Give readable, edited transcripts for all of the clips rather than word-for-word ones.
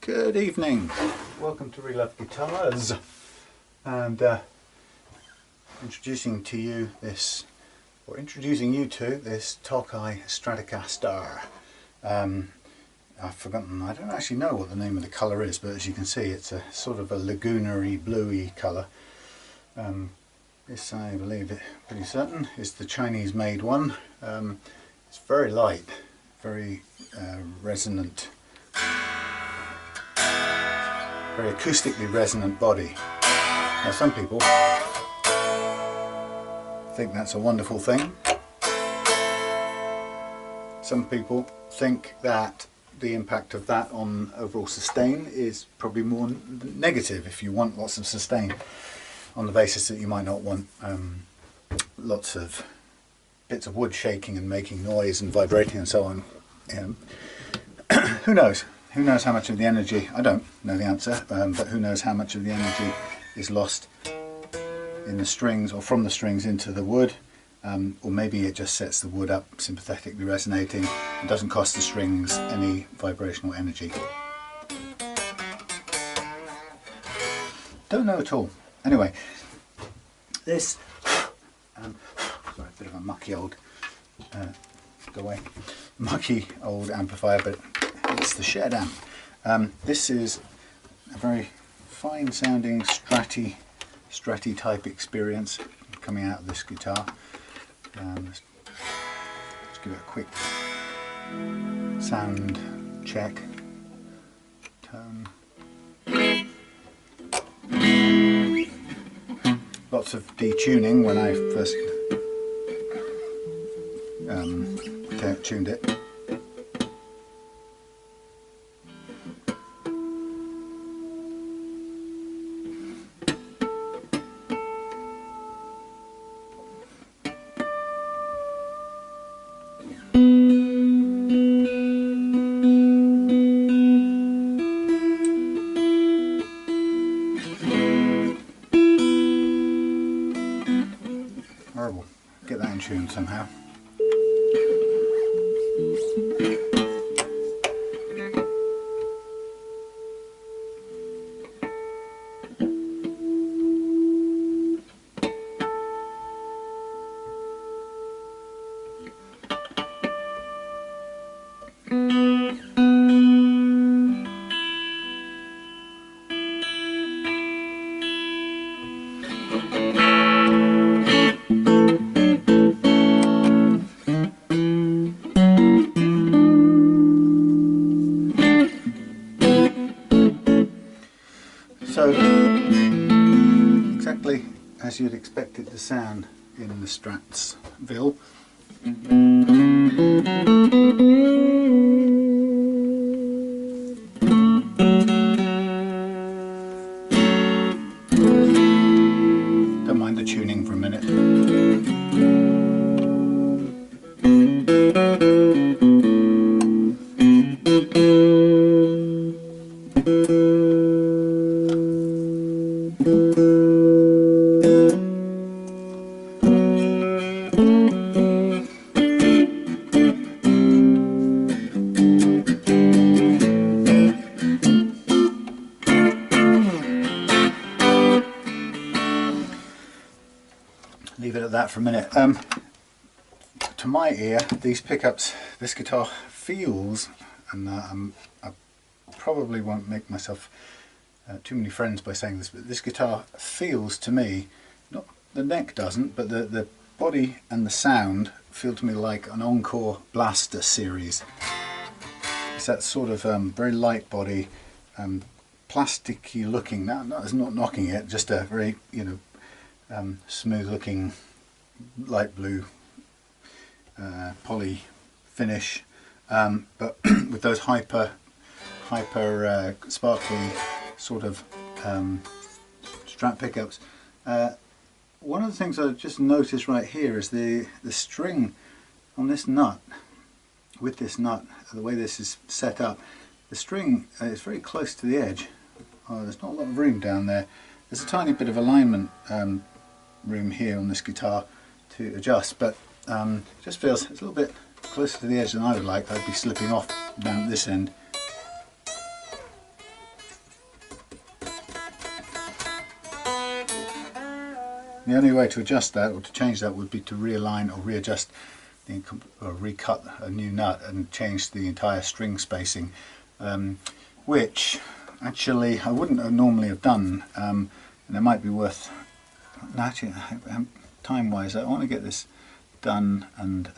Good evening, welcome to Relove Guitars, and introducing you to this Tokai Stratocaster. I've forgotten, I don't actually know what the name of the colour is, but as you can see it's a sort of a lagoonary bluey colour. This, I believe it pretty certain, is the Chinese-made one. It's very light, very resonant, very acoustically resonant body. Now some people think that's a wonderful thing. Some people think that the impact of that on overall sustain is probably more negative if you want lots of sustain, on the basis that you might not want lots of bits of wood shaking and making noise and vibrating and so on. Who knows? Who knows how much of the energy, I don't know the answer, but who knows how much of the energy is lost in the strings or from the strings into the wood, or maybe it just sets the wood up sympathetically resonating and doesn't cost the strings any vibrational energy. Don't know at all. Anyway, this, sorry, a bit of a mucky old, go away, mucky old amplifier, but it's the shed amp. This is a very fine sounding Stratty type experience coming out of this guitar. Let's give it a quick sound check. Tone. Lots of detuning when I first tuned it. Horrible. Get that in tune somehow. So, exactly as you'd expect it to sound in the Stratsville. Don't mind the tuning for a minute. Leave it at that for a minute. To my ear, these pickups, this guitar feels, and I probably won't make myself too many friends by saying this, but this guitar feels to me, not the neck doesn't, but the body and the sound feel to me like an Encore Blaster series. It's that sort of very light body, plasticky looking. Now, it's not knocking it, just a very smooth looking light blue poly finish, but with those hyper sparkly sort of Strat pickups. One of the things I've just noticed right here is the string on this nut, with this nut, the way this is set up, the string is very close to the edge. There's not a lot of room down there. There's a tiny bit of alignment room here on this guitar to adjust, but just feels it's a little bit closer to the edge than I would like. I'd be slipping off down at this end. The only way to adjust that or to change that would be to realign or readjust or recut a new nut and change the entire string spacing, which actually I wouldn't have normally have done, and it might be worth, actually time wise I want to get this done and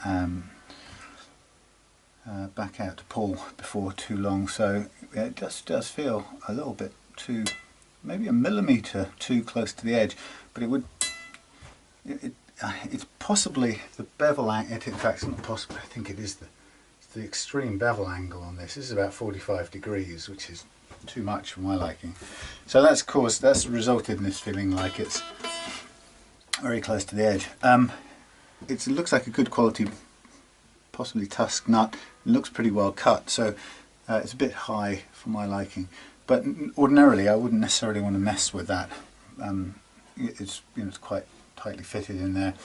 back out to pull before too long, so it just does feel a little bit too, maybe a millimetre too close to the edge, but it would, it's possibly the bevel angle. In fact, it's not possibly, I think it is the extreme bevel angle on this. This is about 45 degrees, which is too much for my liking. So that's resulted in this feeling like it's very close to the edge. It looks like a good quality, possibly tusk nut. It looks pretty well cut, so it's a bit high for my liking. But ordinarily, I wouldn't necessarily want to mess with that. It's it's quite tightly fitted in there.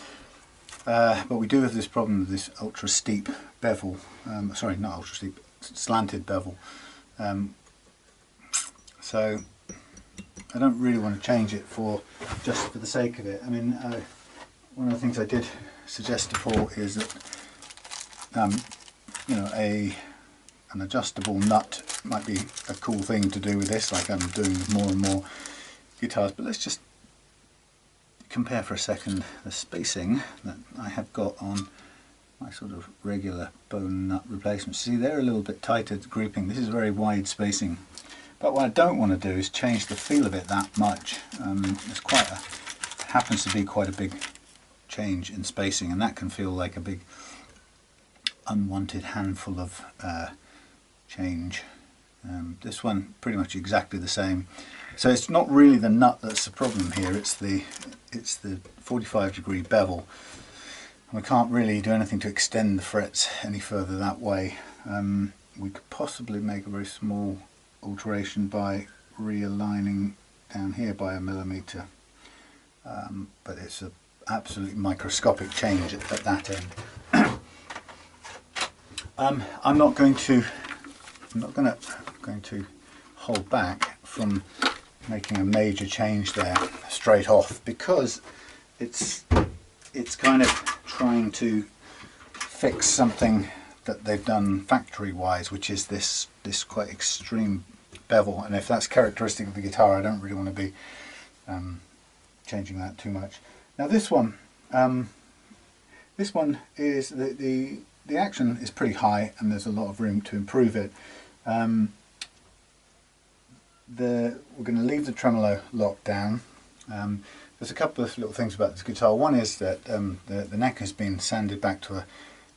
But we do have this problem with this ultra steep bevel. Sorry, not ultra steep, slanted bevel. So I don't really want to change it just for the sake of it. I mean, one of the things I did suggest before is that an adjustable nut might be a cool thing to do with this, like I'm doing with more and more guitars. But let's just compare for a second the spacing that I have got on my sort of regular bone nut replacements. See, they're a little bit tighter grouping. This is very wide spacing. But what I don't want to do is change the feel of it that much. It's happens to be quite a big change in spacing, and that can feel like a big unwanted handful of change. This one pretty much exactly the same. So it's not really the nut that's the problem here, it's the 45 degree bevel. And we can't really do anything to extend the frets any further that way. We could possibly make a very small alteration by realigning down here by a millimetre, but it's an absolutely microscopic change at that end. I'm not going to hold back from making a major change there straight off, because it's kind of trying to fix something that they've done factory wise, which is this quite extreme bevel, and if that's characteristic of the guitar, I don't really want to be changing that too much. Now this one is the action is pretty high, and there's a lot of room to improve it. We're going to leave the tremolo lock down. There's a couple of little things about this guitar. One is that the neck has been sanded back to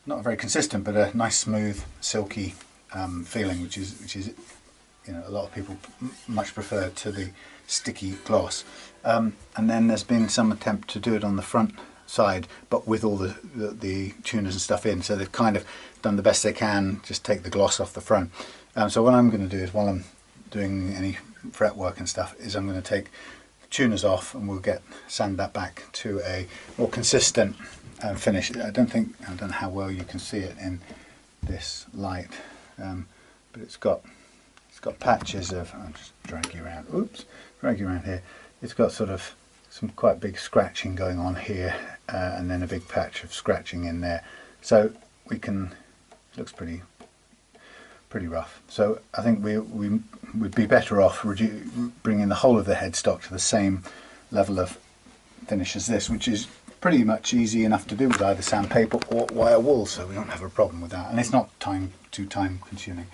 not a very consistent, but a nice smooth silky feeling, which is a lot of people much prefer to the sticky gloss. And then there's been some attempt to do it on the front side, but with all the tuners and stuff in, so they've kind of done the best they can, just take the gloss off the front. So what I'm going to do is, while I'm doing any fretwork and stuff, is I'm going to take the tuners off, and we'll sand that back to a more consistent finish. I don't know how well you can see it in this light, but it's got patches of, I'll just drag you around here. It's got sort of some quite big scratching going on here, and then a big patch of scratching in there. So it looks pretty rough. So I think we would be better off bringing the whole of the headstock to the same level of finish as this, which is pretty much easy enough to do with either sandpaper or wire wool, so we don't have a problem with that, and it's not too time consuming.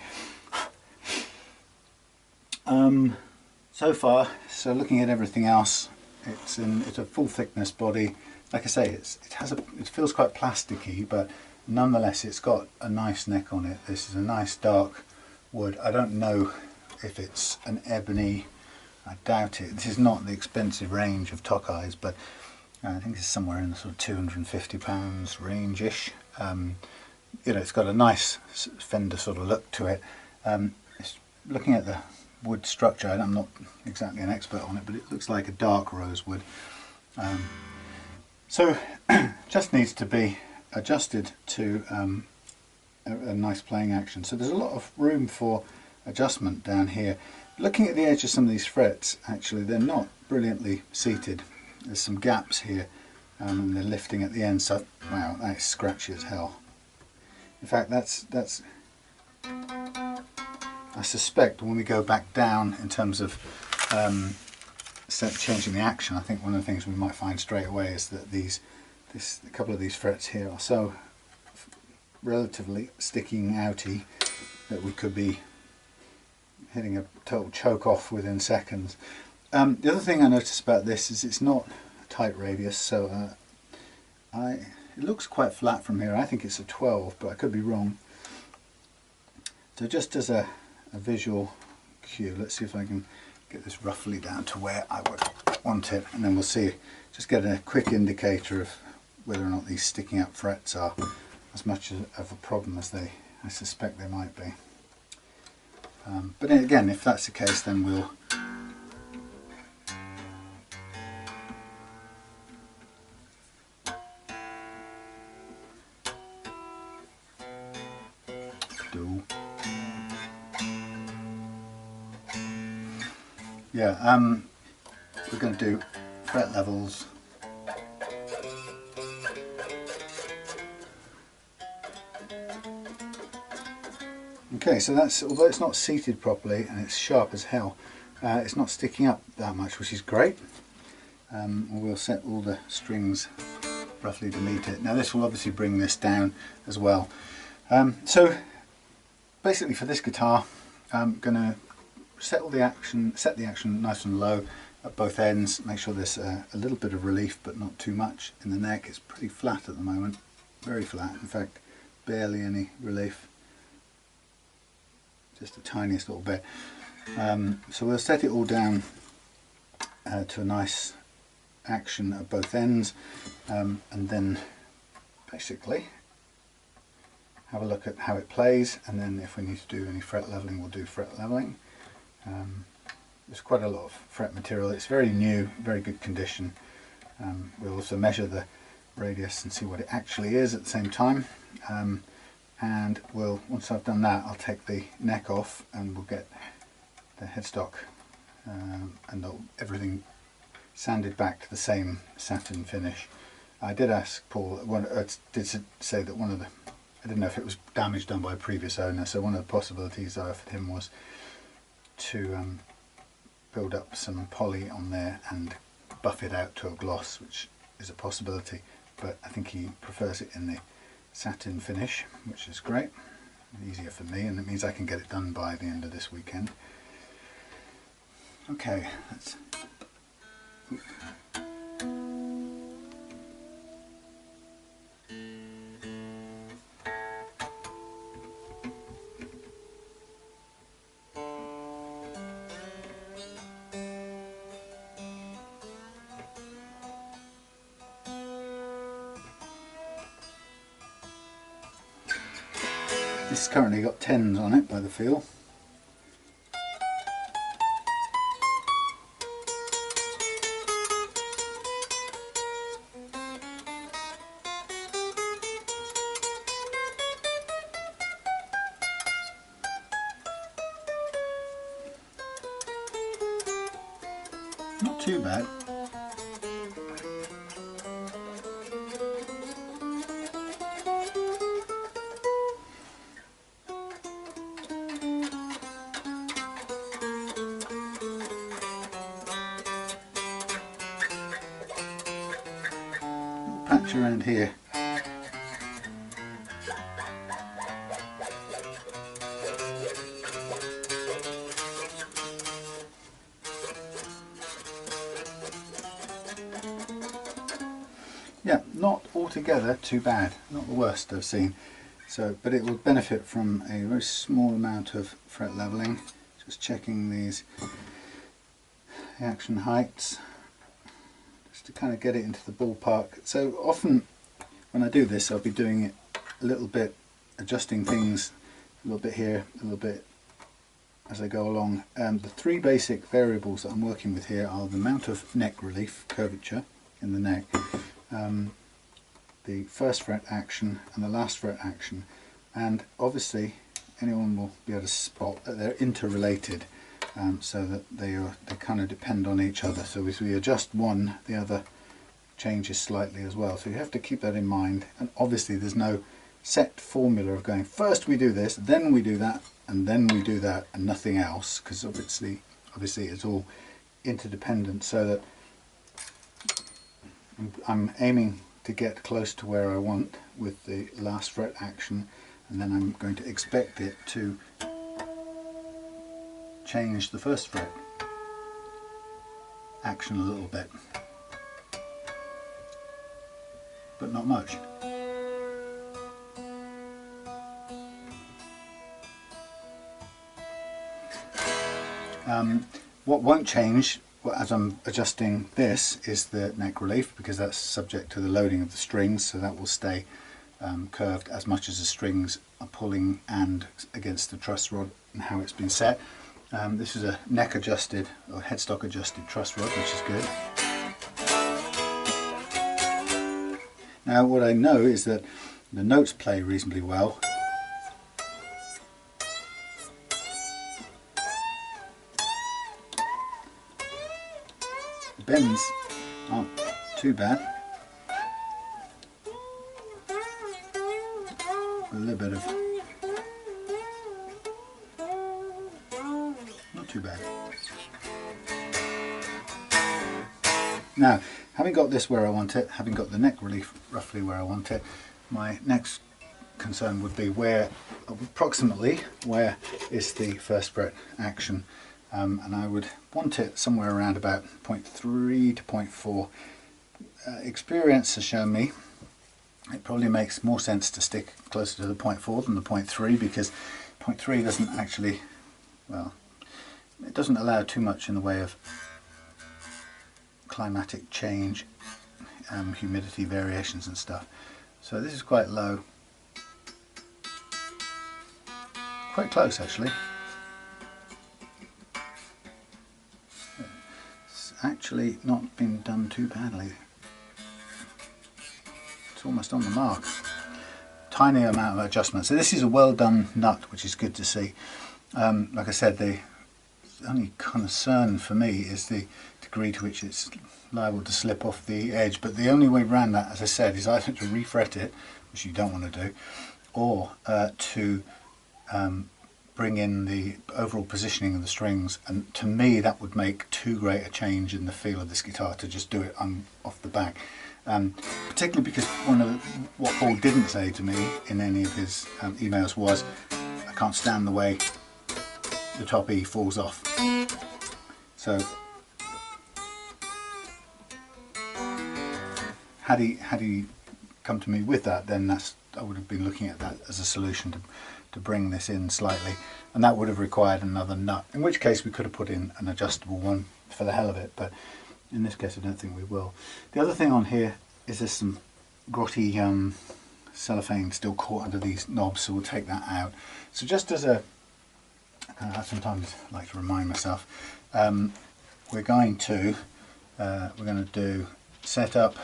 So far, so looking at everything else, it's a full thickness body. Like I say, it feels quite plasticky, but nonetheless it's got a nice neck on it. This is a nice dark wood. I don't know if it's an ebony, I doubt it. This is not the expensive range of Tokais, but I think it's somewhere in the sort of £250 range-ish. It's got a nice Fender sort of look to it. Looking at the wood structure, I'm not exactly an expert on it, but it looks like a dark rosewood. So just needs to be adjusted to a nice playing action. So there's a lot of room for adjustment down here. Looking at the edge of some of these frets, actually they're not brilliantly seated. there's some gaps here, and they're lifting at the end, so wow, that is scratchy as hell. In fact, that's I suspect when we go back down in terms of changing the action, I think one of the things we might find straight away is that a couple of these frets here are so relatively sticking outy that we could be hitting a total choke off within seconds. The other thing I noticed about this is it's not a tight radius, so it looks quite flat from here. I think it's a 12, but I could be wrong. So just as a visual cue, let's see if I can get this roughly down to where I would want it, and then we'll see, just get a quick indicator of whether or not these sticking up frets are as much of a problem as I suspect they might be. But then again, if that's the case, then we'll we're going to do fret levels. Okay, so that's, although it's not seated properly and it's sharp as hell, it's not sticking up that much, which is great. We'll set all the strings roughly to meet it. Now this will obviously bring this down as well. So basically for this guitar, I'm going to set the action nice and low at both ends, make sure there's a little bit of relief but not too much in the neck. It's pretty flat at the moment, very flat, in fact barely any relief, just the tiniest little bit. So we'll set it all down to a nice action at both ends, and then basically have a look at how it plays, and then if we need to do any fret leveling, we'll do fret leveling. There's quite a lot of fret material. It's very new, very good condition. We'll also measure the radius and see what it actually is at the same time. And once I've done that, I'll take the neck off and we'll get the headstock and everything sanded back to the same satin finish. I did ask Paul, I did say that I didn't know if it was damage done by a previous owner, so one of the possibilities I offered him was to build up some poly on there and buff it out to a gloss, which is a possibility, but I think he prefers it in the satin finish, which is great, easier for me, and it means I can get it done by the end of this weekend. Okay, let's This has currently got 10s on it by the feel. Not too bad. Patch around here. Yeah, not altogether too bad, not the worst I've seen. So, but it will benefit from a very small amount of fret leveling. Just checking these action heights, just to kind of get it into the ballpark. So often when I do this, I'll be doing it a little bit, adjusting things a little bit here, a little bit as I go along. The three basic variables that I'm working with here are the amount of neck relief, curvature in the neck, the first fret action and the last fret action, and obviously anyone will be able to spot that they're interrelated. so that they kind of depend on each other. So if we adjust one, the other changes slightly as well. So you have to keep that in mind. And obviously there's no set formula of going first we do this, then we do that, and then we do that, and nothing else, because obviously it's all interdependent. So that I'm aiming to get close to where I want with the last fret action, and then I'm going to expect it to change the first fret action a little bit, but not much. What won't change as I'm adjusting this is the neck relief, because that's subject to the loading of the strings, so that will stay curved as much as the strings are pulling and against the truss rod and how it's been set. This is a neck adjusted or headstock adjusted truss rod, which is good. Now what I know is that the notes play reasonably well. The bends aren't too bad. A little bit of, not too bad. Now, having got this where I want it, having got the neck relief roughly where I want it, my next concern would be approximately where is the first fret action, and I would want it somewhere around about 0.3 to 0.4. Experience has shown me it probably makes more sense to stick closer to the 0.4 than the 0.3, because 0.3 doesn't actually, well, it doesn't allow too much in the way of climatic change, humidity variations and stuff. So this is quite low, quite close actually. It's actually not been done too badly. It's almost on the mark. Tiny amount of adjustment. So this is a well done nut, which is good to see. Like I said, the only concern for me is the degree to which it's liable to slip off the edge, but the only way around that, as I said, is either to refret it, which you don't want to do, or to bring in the overall positioning of the strings, and to me that would make too great a change in the feel of this guitar to just do it off the back. Particularly because what Paul didn't say to me in any of his emails was, I can't stand the way the top E falls off. So had he come to me with that, then I would have been looking at that as a solution to bring this in slightly, and that would have required another nut, in which case we could have put in an adjustable one for the hell of it, but in this case I don't think we will. The other thing on here is there's some grotty cellophane still caught under these knobs, so we'll take that out. So just as a, I sometimes like to remind myself, we're going to do setup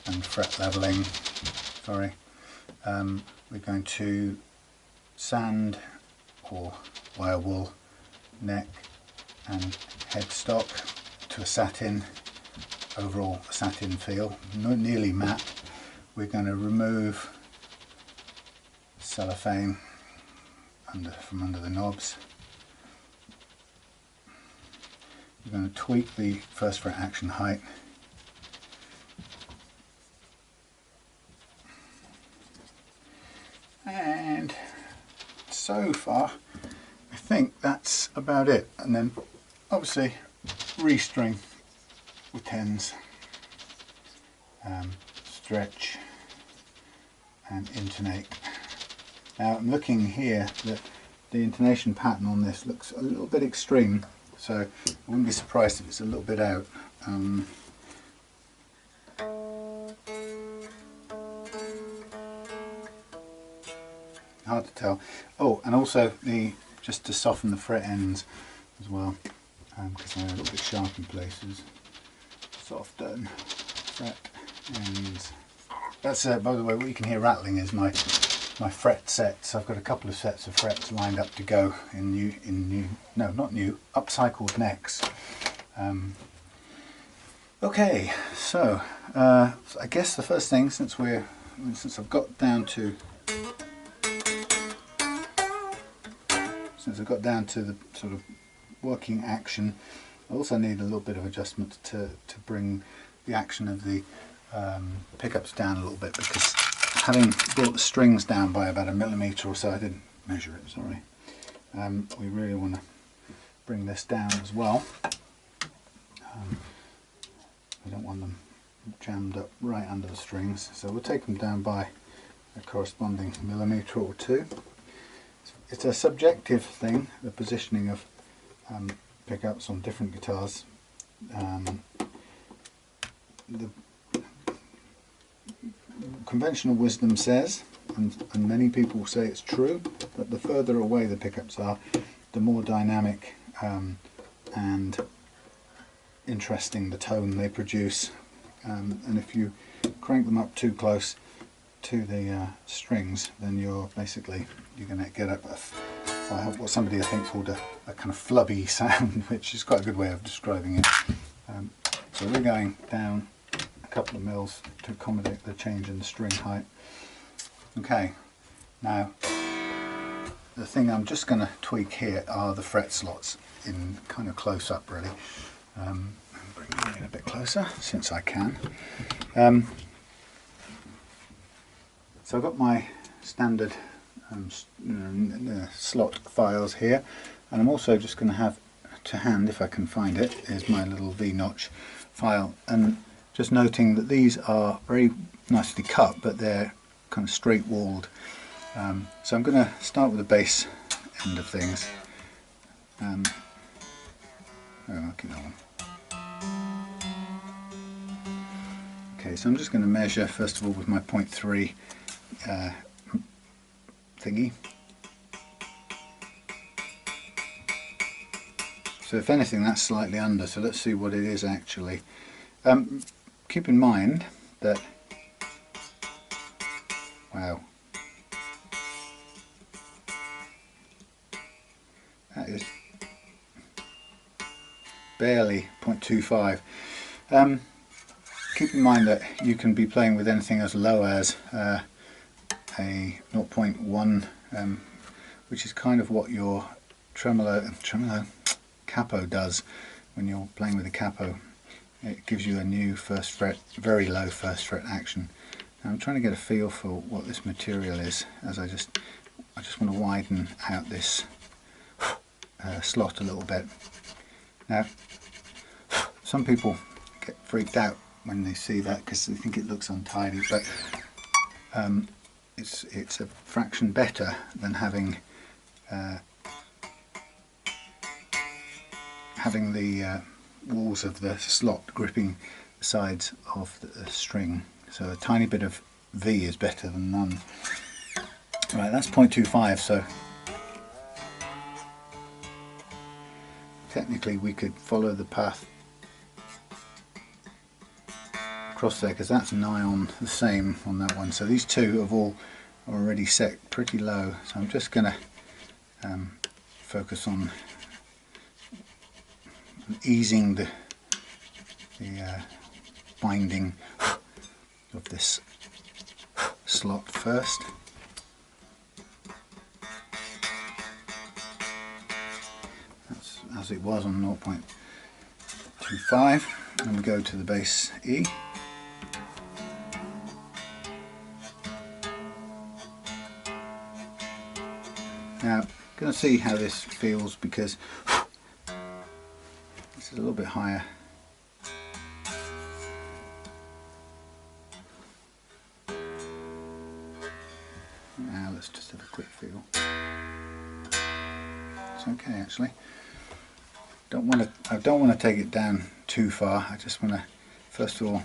and fret leveling. Sorry, we're going to sand or wire wool neck and headstock to a satin, overall satin feel, nearly matte. We're going to remove cellophane from under the knobs. We're going to tweak the first fret action height. And so far I think that's about it, and then obviously restring with 10s, stretch and intonate. Now I'm looking here that the intonation pattern on this looks a little bit extreme, so I wouldn't be surprised if it's a little bit out. Hard to tell. Oh, and also just to soften the fret ends as well, because they're a little bit sharp in places. Soften fret ends. That's by the way, what you can hear rattling is my my fret sets. I've got a couple of sets of frets lined up to go in upcycled necks. Okay, so I guess the first thing, since I've got down to the sort of working action, I also need a little bit of adjustment to bring the action of the pickups down a little bit, because having brought the strings down by about 1 millimetre or so, I didn't measure it, sorry, we really want to bring this down as well. We don't want them jammed up right under the strings, so we'll take them down by a corresponding millimetre or two. It's a subjective thing, the positioning of pickups on different guitars. The conventional wisdom says, and many people say it's true, that the further away the pickups are, the more dynamic and interesting the tone they produce, and if you crank them up too close to the strings, then you're going to get up what somebody I think called a kind of flubby sound, which is quite a good way of describing it. So we're going down a couple of mils to accommodate the change in the string height. Okay, now the thing I'm just going to tweak here are the fret slots in kind of close up, really. Bring it in a bit closer since I can. So I've got my standard slot files here, and I'm also just going to have to hand, if I can find it, is my little V-notch file, and just noting that these are very nicely cut, but they're kind of straight walled. So I'm going to start with the bass end of things. I'll keep that one. Okay, so I'm just going to measure first of all with my 0.3 thingy. So if anything, that's slightly under, so let's see what it is actually. Keep in mind that, wow, that is barely 0.25. Keep in mind that you can be playing with anything as low as a 0.1, which is kind of what your tremolo capo does when you're playing with a capo. It gives you a new first fret, very low first fret action. Now I'm trying to get a feel for what this material is, as I just want to widen out this slot a little bit. Now some people get freaked out when they see that because they think it looks untidy, but it's a fraction better than having the walls of the slot gripping the sides of the string. So a tiny bit of V is better than none. Right, that's 0.25, so technically we could follow the path across there, because that's nigh on the same on that one. So these two have all already set pretty low, so I'm just going to focus on easing the binding of this slot first. That's as it was on 0.25, and we go to the bass E. Now, I'm going to see how this feels, because this is a little bit higher. Now let's just have a quick feel. It's okay actually. I don't want to take it down too far. I just want to first of all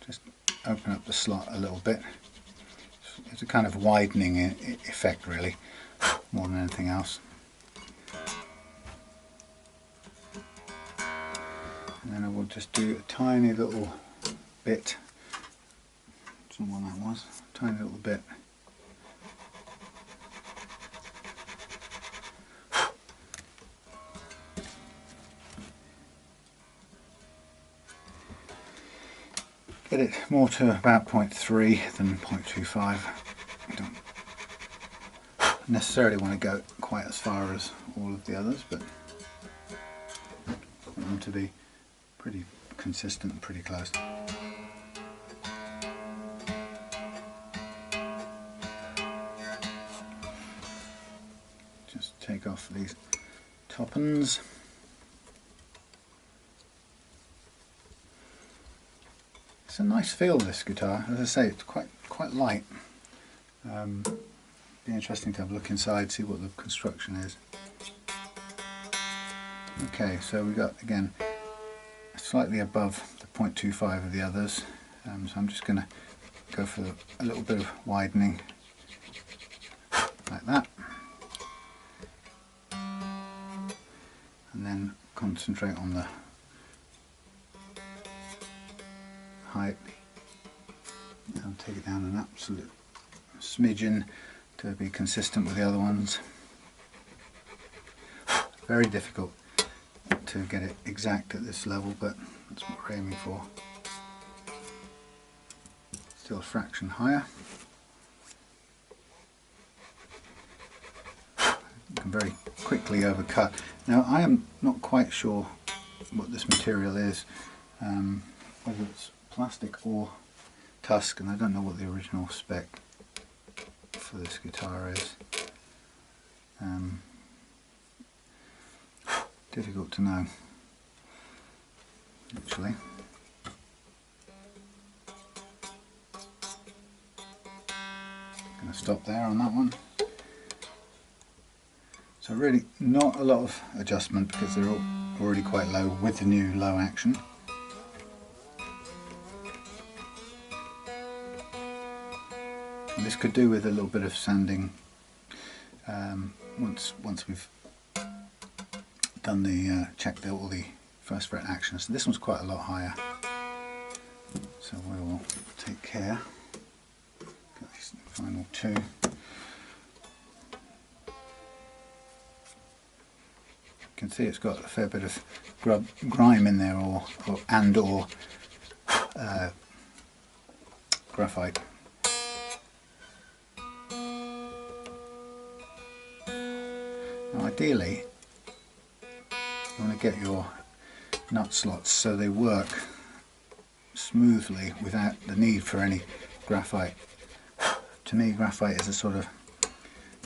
just open up the slot a little bit. It's a kind of widening effect really, more than anything else. And then I will just do a tiny little bit, I don't know what that was, a tiny little bit get it more to about 0.3 than 0.25. I don't necessarily want to go quite as far as all of the others, but I want them to be pretty consistent and pretty close. Just take off these top ends. It's a nice feel, this guitar. As I say, it's quite light. Be interesting to have a look inside, see what the construction is. Okay, so we got again slightly above the 0.25 of the others. So I'm just going to go for a little bit of widening like that, and then concentrate on the height. I'll take it down an absolute smidgen to be consistent with the other ones. Very difficult to get it exact at this level, but that's what we're aiming for. Still a fraction higher. You can very quickly overcut. Now I am not quite sure what this material is, whether it's plastic or tusk, and I don't know what the original spec for this guitar is. Difficult to know, actually. Going to stop there on that one. So really not a lot of adjustment because they're all already quite low with the new low action. And this could do with a little bit of sanding once we've done the checked out all the first fret actions. So this one's quite a lot higher, so we will take care. Get these final two. You can see it's got a fair bit of grime in there, or graphite. Now ideally you want to get your nut slots so they work smoothly without the need for any graphite. To me, graphite is a sort of,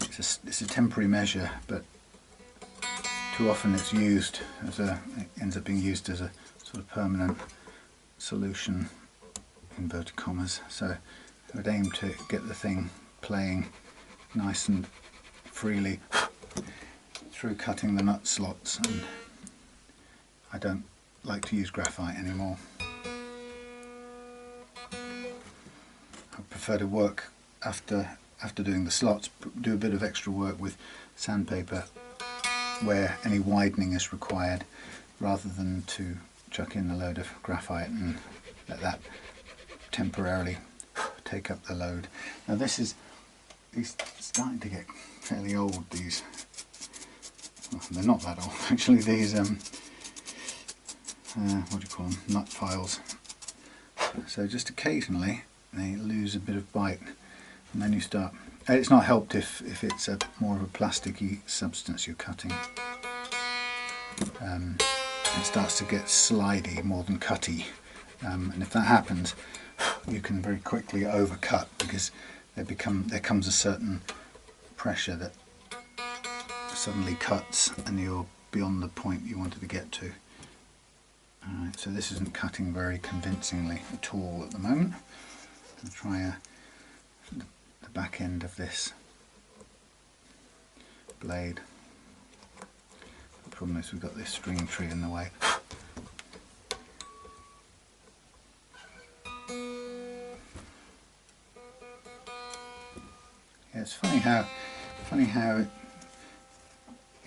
it's a temporary measure, but too often it's used as it ends up being used as a sort of permanent solution, inverted commas. So I would aim to get the thing playing nice and freely through cutting the nut slots, and I don't like to use graphite anymore. I prefer to work after doing the slots, do a bit of extra work with sandpaper where any widening is required, rather than to chuck in a load of graphite and let that temporarily take up the load. Now these starting to get fairly old, these. Well, they're not that old actually, these what do you call them, nut files. So just occasionally they lose a bit of bite, and then you start, it's not helped if it's more of a plasticky substance you're cutting. It starts to get slidey more than cutty, and if that happens you can very quickly overcut, because there comes a certain pressure that suddenly cuts and you're beyond the point you wanted to get to. Alright, so this isn't cutting very convincingly at all at the moment. I'll try the back end of this blade. The problem is we've got this string tree in the way. Yeah, it's funny how it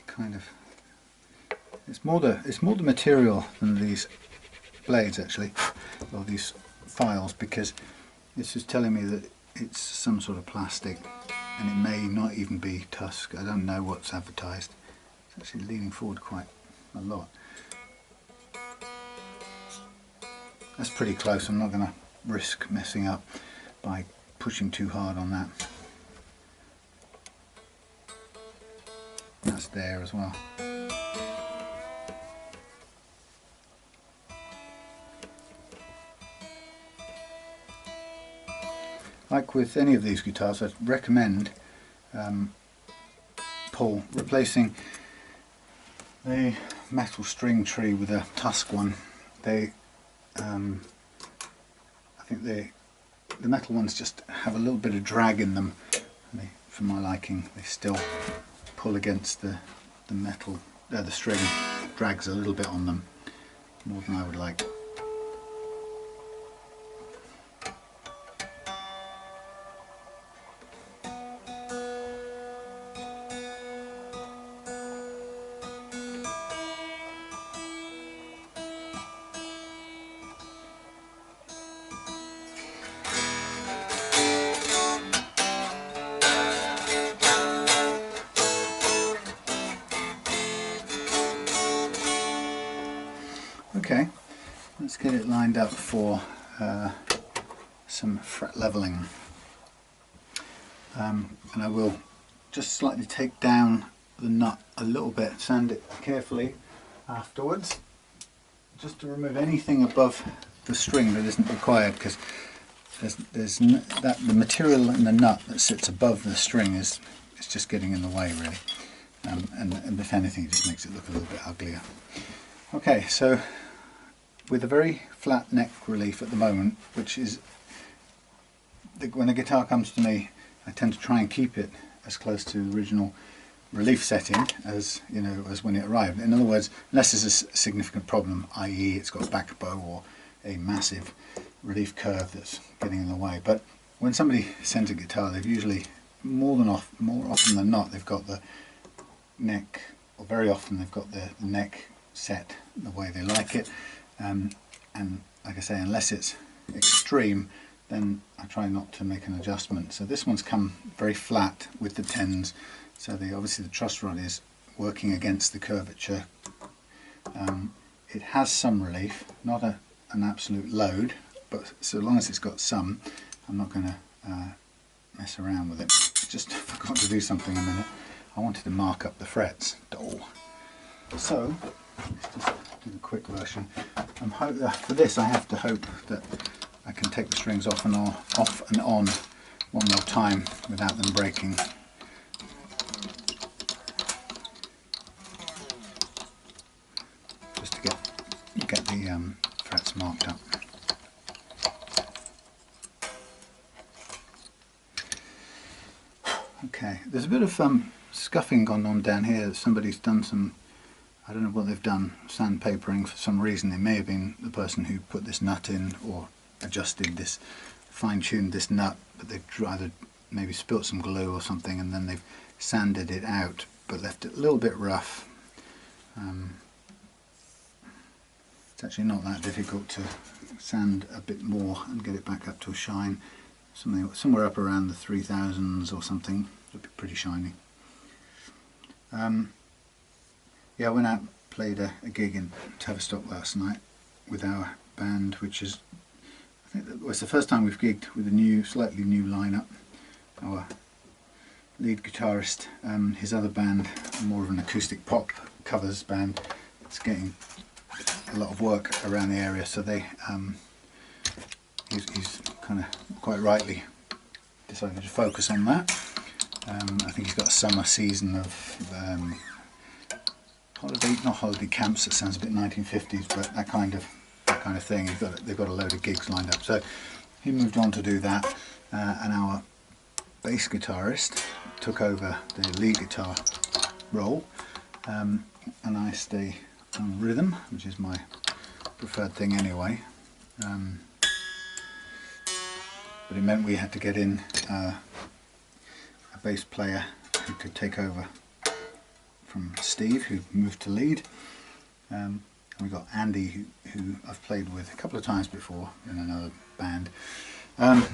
kind of, it's more the material than these blades actually, or these files, because this is telling me that it's some sort of plastic, and it may not even be tusk. I don't know what's advertised. It's actually leaning forward quite a lot. That's pretty close. I'm not going to risk messing up by pushing too hard on that. That's there as well. Like with any of these guitars, I'd recommend replacing the metal string tree with a tusk one. I think the metal ones just have a little bit of drag in them. For my liking, they still pull against the metal. The string drags a little bit on them, more than I would like. Okay, let's get it lined up for some fret leveling. And I will just slightly take down the nut a little bit, sand it carefully afterwards, just to remove anything above the string that isn't required, because the material in the nut that sits above the string is just getting in the way, really. And if anything, it just makes it look a little bit uglier. Okay, so with a very flat neck relief at the moment, which is, when a guitar comes to me, I tend to try and keep it as close to the original relief setting as when it arrived. In other words, unless there's a significant problem, i.e. it's got a back bow or a massive relief curve that's getting in the way. But when somebody sends a guitar, they've usually more often than not, they've got the neck, or very often they've got the neck set the way they like it. And like I say, unless it's extreme, then I try not to make an adjustment. So this one's come very flat with the tens, so obviously the truss rod is working against the curvature. It has some relief, not an absolute load, but so long as it's got some, I'm not going to mess around with it. Just forgot to do something a minute. I wanted to mark up the frets. So let's just do the quick version. For this, I have to hope that I can take the strings off and on one more time without them breaking. Just to get the frets marked up. Okay, there's a bit of scuffing gone on down here. Somebody's done some, I don't know what they've done, sandpapering for some reason. It may have been the person who put this nut in or adjusted this, fine-tuned this nut, but they've either maybe spilt some glue or something, and then they've sanded it out but left it a little bit rough. It's actually not that difficult to sand a bit more and get it back up to a shine. Somewhere up around the 3000s or something. It'll be pretty shiny. Yeah, I went out and played a gig in Tavistock last night with our band, which is, I think that was the first time we've gigged with a slightly new lineup. Our lead guitarist, his other band, more of an acoustic pop covers band, it's getting a lot of work around the area, so he's kind of quite rightly decided to focus on that. I think he's got a summer season of not holiday camps, that sounds a bit 1950s, but that kind of thing. They've got a load of gigs lined up, so he moved on to do that, and our bass guitarist took over the lead guitar role, and I stay on rhythm, which is my preferred thing anyway. But it meant we had to get in a bass player who could take over from Steve, who moved to lead. And we got Andy, who I've played with a couple of times before in another band. And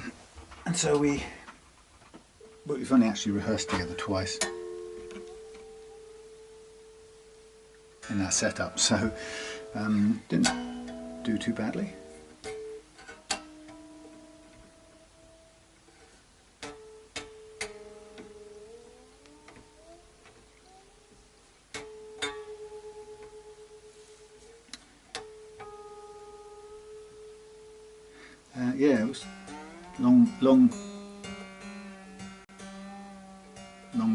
so we've only actually rehearsed together twice in that setup, so didn't do too badly. Yeah, it was long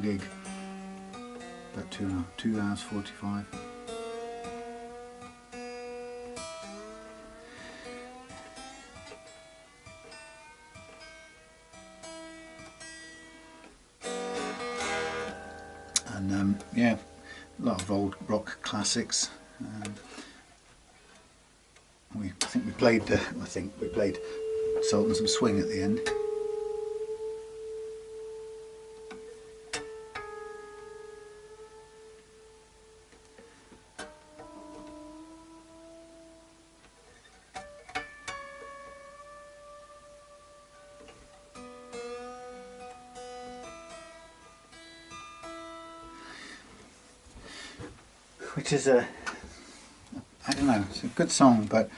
gig, about 2 hours 45. And yeah, a lot of old rock classics. I think we played Sultans of Swing at the end. Which is I don't know, it's a good song, but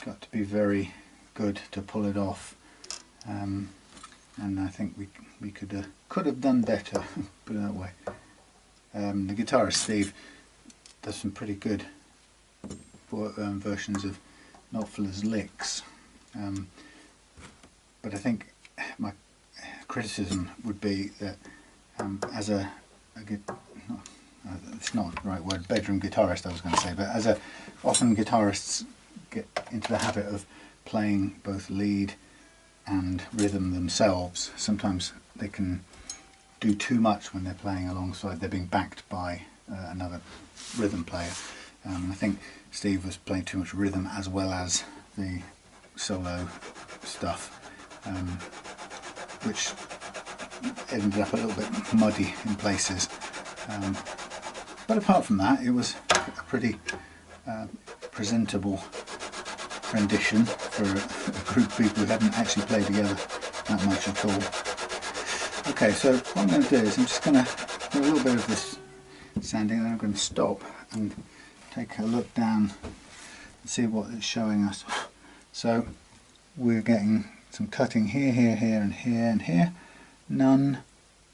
got to be very good to pull it off, and I think we could have done better, put it that way. The guitarist Steve does some pretty good versions of Knopfler's licks, but I think my criticism would be that as it's not the right word, bedroom guitarist I was going to say, but often guitarists get into the habit of playing both lead and rhythm themselves. Sometimes they can do too much when they're playing alongside, they're being backed by another rhythm player. I think Steve was playing too much rhythm as well as the solo stuff, which ended up a little bit muddy in places. But apart from that, it was a pretty presentable rendition for a group of people who hadn't actually played together that much at all. Okay, so what I'm going to do is I'm just going to do a little bit of this sanding, and then I'm going to stop and take a look down and see what it's showing us. So we're getting some cutting here, here, here, and here, and here. None,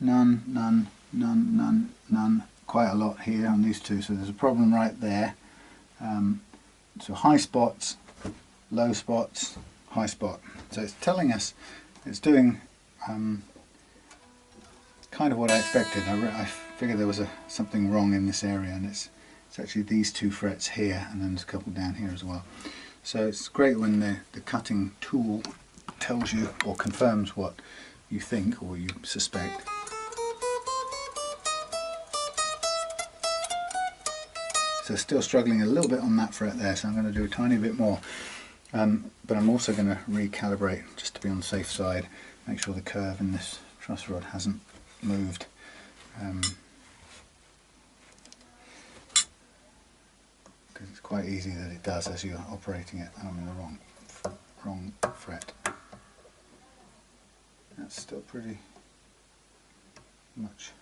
none, none, none, none, none. Quite a lot here on these two, so there's a problem right there. So high spots, low spots, high spot. So it's telling us, it's doing kind of what I expected. I figured there was something wrong in this area, and it's actually these two frets here, and then there's a couple down here as well. So it's great when the cutting tool tells you or confirms what you think or you suspect. So still struggling a little bit on that fret there, so I'm going to do a tiny bit more. But I'm also going to recalibrate just to be on the safe side, make sure the curve in this truss rod hasn't moved. Because it's quite easy that it does as you're operating it. I'm in the wrong fret. That's still pretty much.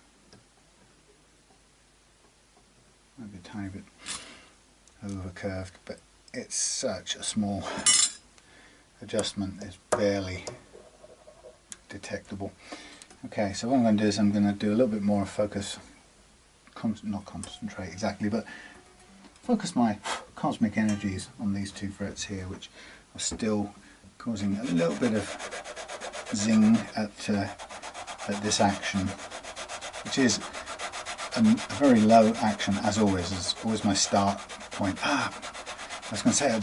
Maybe a tiny bit over curved, but it's such a small adjustment, it's barely detectable. Okay, so what I'm going to do is I'm going to do a little bit more focus, not concentrate exactly, but focus my cosmic energies on these two frets here, which are still causing a little bit of zing at this action, which is a very low action, as always. Is always my start point. I was going to say I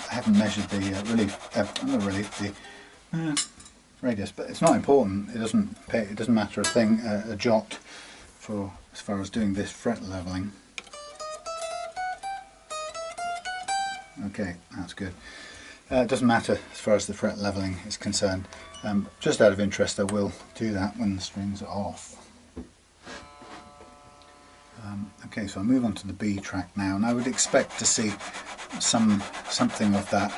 haven't measured the the radius, but it's not important. It doesn't matter a thing. A jot for as far as doing this fret leveling. Okay, that's good. It doesn't matter as far as the fret leveling is concerned. Just out of interest, I will do that when the strings are off. Okay, so I move on to the B track now, and I would expect to see something of that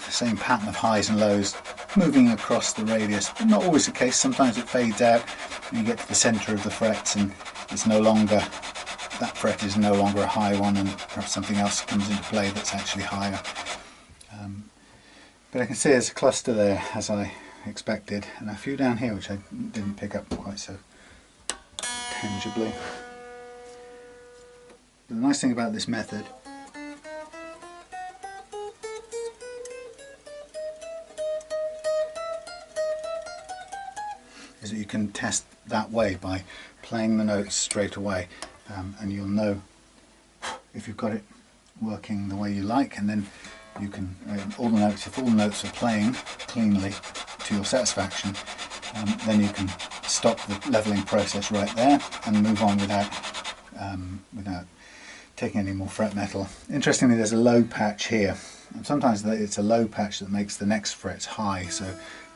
same pattern of highs and lows moving across the radius, but not always the case. Sometimes it fades out and you get to the centre of the frets and it's no longer, that fret is no longer a high one, and perhaps something else comes into play that's actually higher. But I can see there's a cluster there as I expected, and a few down here which I didn't pick up quite so tangibly. But the nice thing about this method you can test that way by playing the notes straight away, and you'll know if you've got it working the way you like. And then you can, if all the notes are playing cleanly to your satisfaction, then you can stop the leveling process right there and move on without taking any more fret metal. Interestingly, there's a low patch here, and sometimes it's a low patch that makes the next frets high. So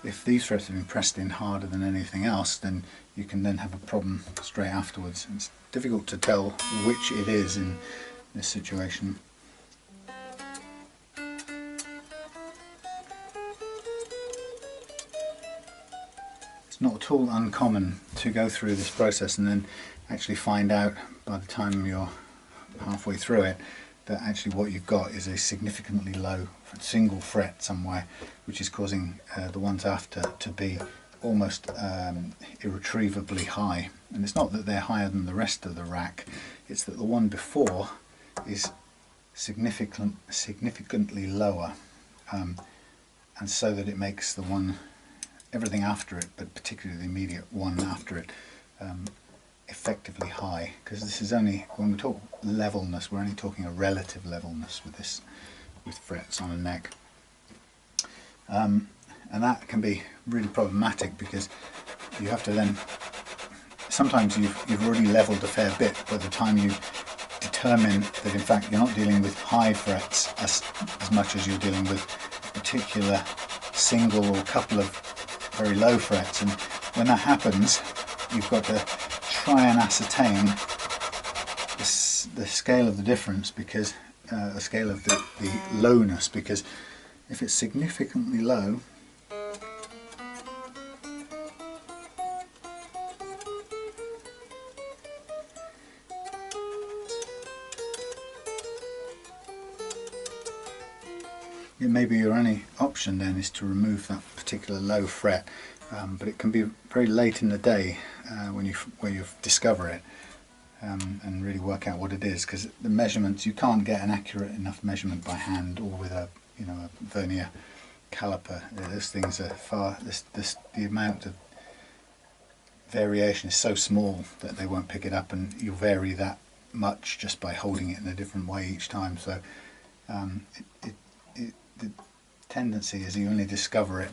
if these frets have been pressed in harder than anything else, then you can then have a problem straight afterwards. It's difficult to tell which it is in this situation. It's not at all uncommon to go through this process and then actually find out by the time you're halfway through it that actually what you've got is a significantly low single fret somewhere, which is causing the ones after to be almost irretrievably high. And it's not that they're higher than the rest of the rack, it's that the one before is significantly lower, and so that it makes the one, everything after it, but particularly the immediate one after it, effectively high. Because this is only, when we talk levelness, we're only talking a relative levelness with this, with frets on a neck, and that can be really problematic because you have to then, sometimes you've already leveled a fair bit by the time you determine that in fact you're not dealing with high frets as much as you're dealing with a particular single or couple of very low frets. And when that happens, you've got to try and ascertain the scale of the difference, because the scale of the lowness, because if it's significantly low, maybe your only option then is to remove that particular low fret, but it can be very late in the day when you discover it, and really work out what it is, because the measurements, you can't get an accurate enough measurement by hand or with a a vernier caliper. Those things are far, the amount of variation is so small that they won't pick it up, and you'll vary that much just by holding it in a different way each time. So the tendency is you only discover it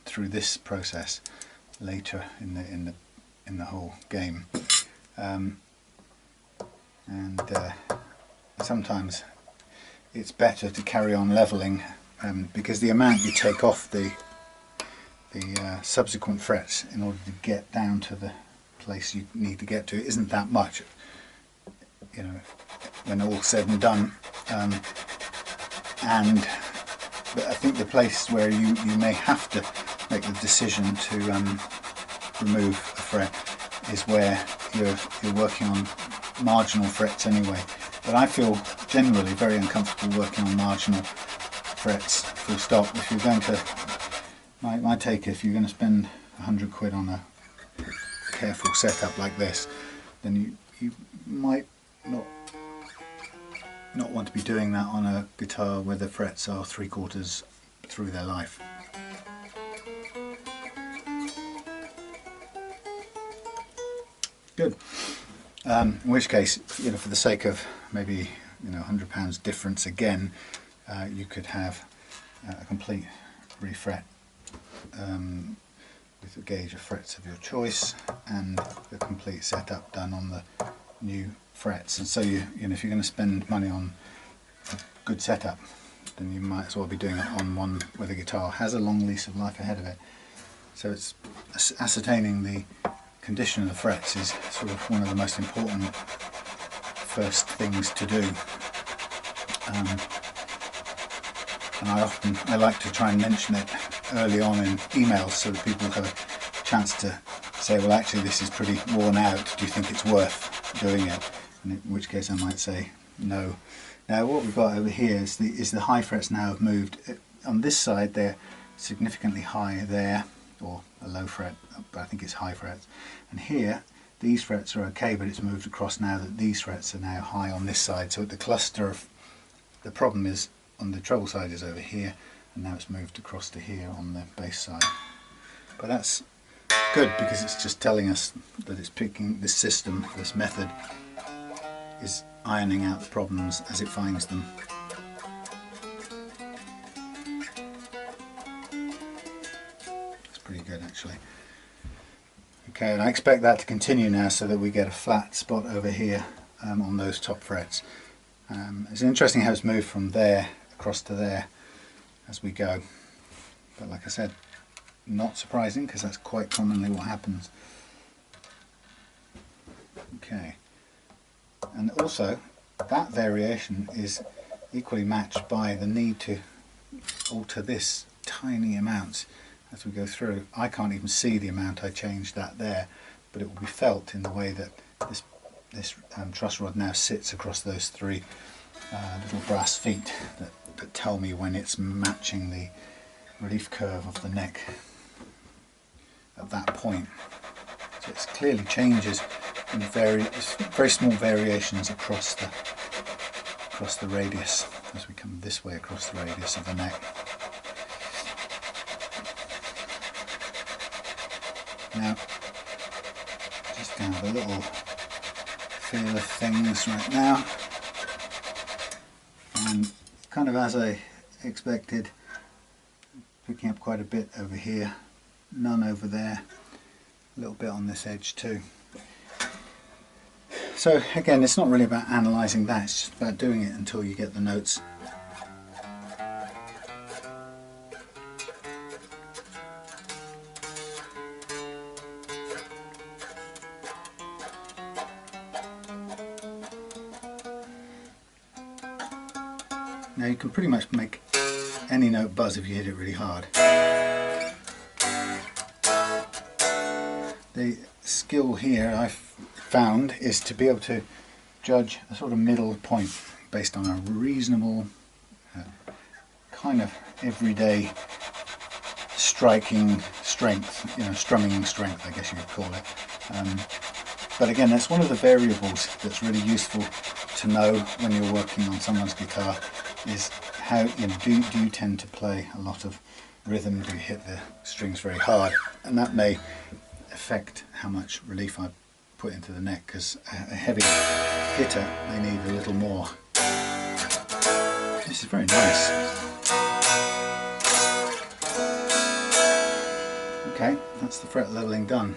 through this process later in the whole game, and sometimes it's better to carry on leveling, because the amount you take off the subsequent frets in order to get down to the place you need to get to isn't that much, when all's said and done. But I think the place where you may have to make the decision to remove a fret is where you're working on marginal frets anyway. But I feel generally very uncomfortable working on marginal frets full stop. If you're going to, my take, if you're going to spend £100 on a careful setup like this, then you might not want to be doing that on a guitar where the frets are 3/4 through their life. Good. In which case, for the sake of maybe £100 difference again, you could have a complete refret with a gauge of frets of your choice and the complete setup done on the new frets. And so if you're going to spend money on a good setup, then you might as well be doing it on one where the guitar has a long lease of life ahead of it. So it's ascertaining the condition of the frets is sort of one of the most important first things to do. And I like to try and mention it early on in emails so that people have a chance to say, well, actually this is pretty worn out, do you think it's worth doing it? In which case I might say no. Now what we've got over here is the high frets now have moved. On this side they're significantly high there, or a low fret, but I think it's high frets. And here these frets are okay, but it's moved across now that these frets are now high on this side. So the cluster of the problem is on the treble side is over here, and now it's moved across to here on the bass side. But that's good because it's just telling us that it's picking this system, this method is ironing out the problems as it finds them. It's pretty good actually. Okay, and I expect that to continue now so that we get a flat spot over here on those top frets. It's interesting how it's moved from there across to there as we go, but like I said, not surprising because that's quite commonly what happens. Okay, and also that variation is equally matched by the need to alter this tiny amounts as we go through. I can't even see the amount I changed that there, but it will be felt in the way that this truss rod now sits across those three little brass feet that tell me when it's matching the relief curve of the neck at that point. So it clearly changes in very small variations across the radius as we come this way across the radius of the neck. Now, just going to have a little feel of things right now, and kind of as I expected, picking up quite a bit over here, none over there, a little bit on this edge too. So again, it's not really about analysing that, it's just about doing it until you get the notes. Now you can pretty much make any note buzz if you hit it really hard. The skill here I've found is to be able to judge a sort of middle point based on a reasonable kind of everyday striking strength, strumming strength I guess you could call it. But again, that's one of the variables that's really useful to know when you're working on someone's guitar, is how do you tend to play a lot of rhythm, do you hit the strings very hard, and that may affect how much relief I put into the neck, because a heavy hitter may need a little more. This is very nice. Okay, that's the fret leveling done.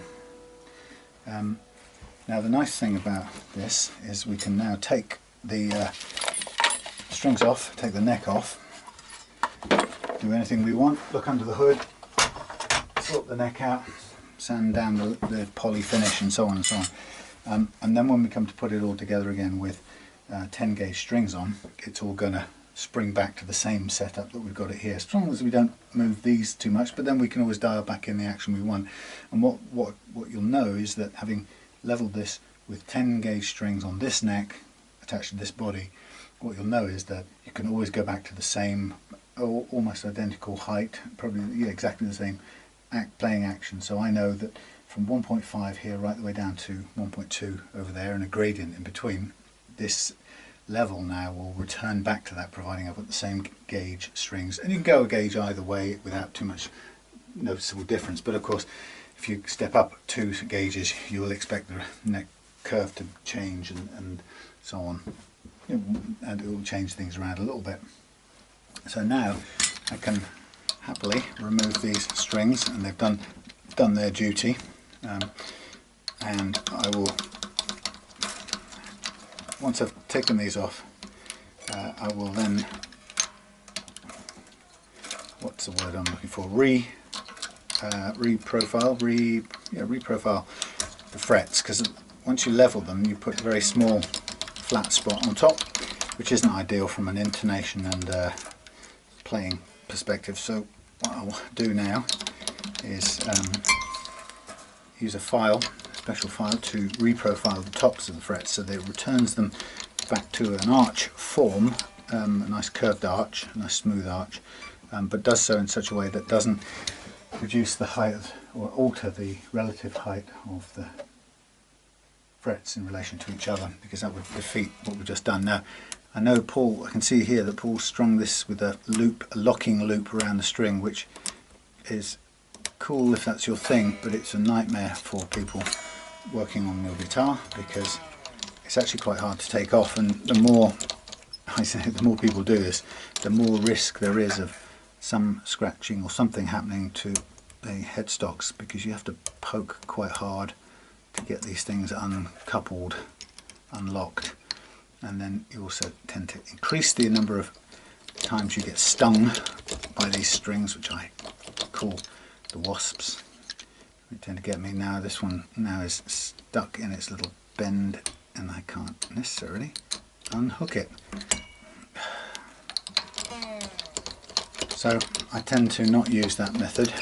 Now the nice thing about this is we can now take the strings off, take the neck off, do anything we want, look under the hood, sort the neck out, sand down the poly finish and so on and so on. And then when we come to put it all together again with 10 gauge strings on, it's all going to spring back to the same setup that we've got it here, as long as we don't move these too much, but then we can always dial back in the action we want. And what you'll know is that having leveled this with 10 gauge strings on this neck attached to this body, what you'll know is that you can always go back to the same, almost identical height, probably exactly the same playing action. So I know that from 1.5 here right the way down to 1.2 over there, and a gradient in between, this level now will return back to that, providing I've got the same gauge strings. And you can go a gauge either way without too much noticeable difference, but of course if you step up 2 gauges you will expect the neck curve to change and so on, and it will change things around a little bit. So now I can happily remove these strings, and they've done their duty, and I will, once I've taken these off, I will then, what's the word I'm looking for, reprofile the frets, because once you level them you put a very small flat spot on top, which isn't ideal from an intonation and playing perspective. So what I'll do now is use a special file to reprofile the tops of the frets so that it returns them back to an arch form, a nice curved arch, a nice smooth arch, but does so in such a way that doesn't reduce the height or alter the relative height of the frets in relation to each other, because that would defeat what we've just done. Now I know I can see here that Paul strung this with a locking loop around the string, which is cool if that's your thing, but it's a nightmare for people working on your guitar because it's actually quite hard to take off, and the more the more people do this, the more risk there is of some scratching or something happening to the headstocks, because you have to poke quite hard to get these things uncoupled, unlocked, and then you also tend to increase the number of times you get stung by these strings, which I call the wasps. They tend to get me now. This one now is stuck in its little bend and I can't necessarily unhook it. So I tend to not use that method,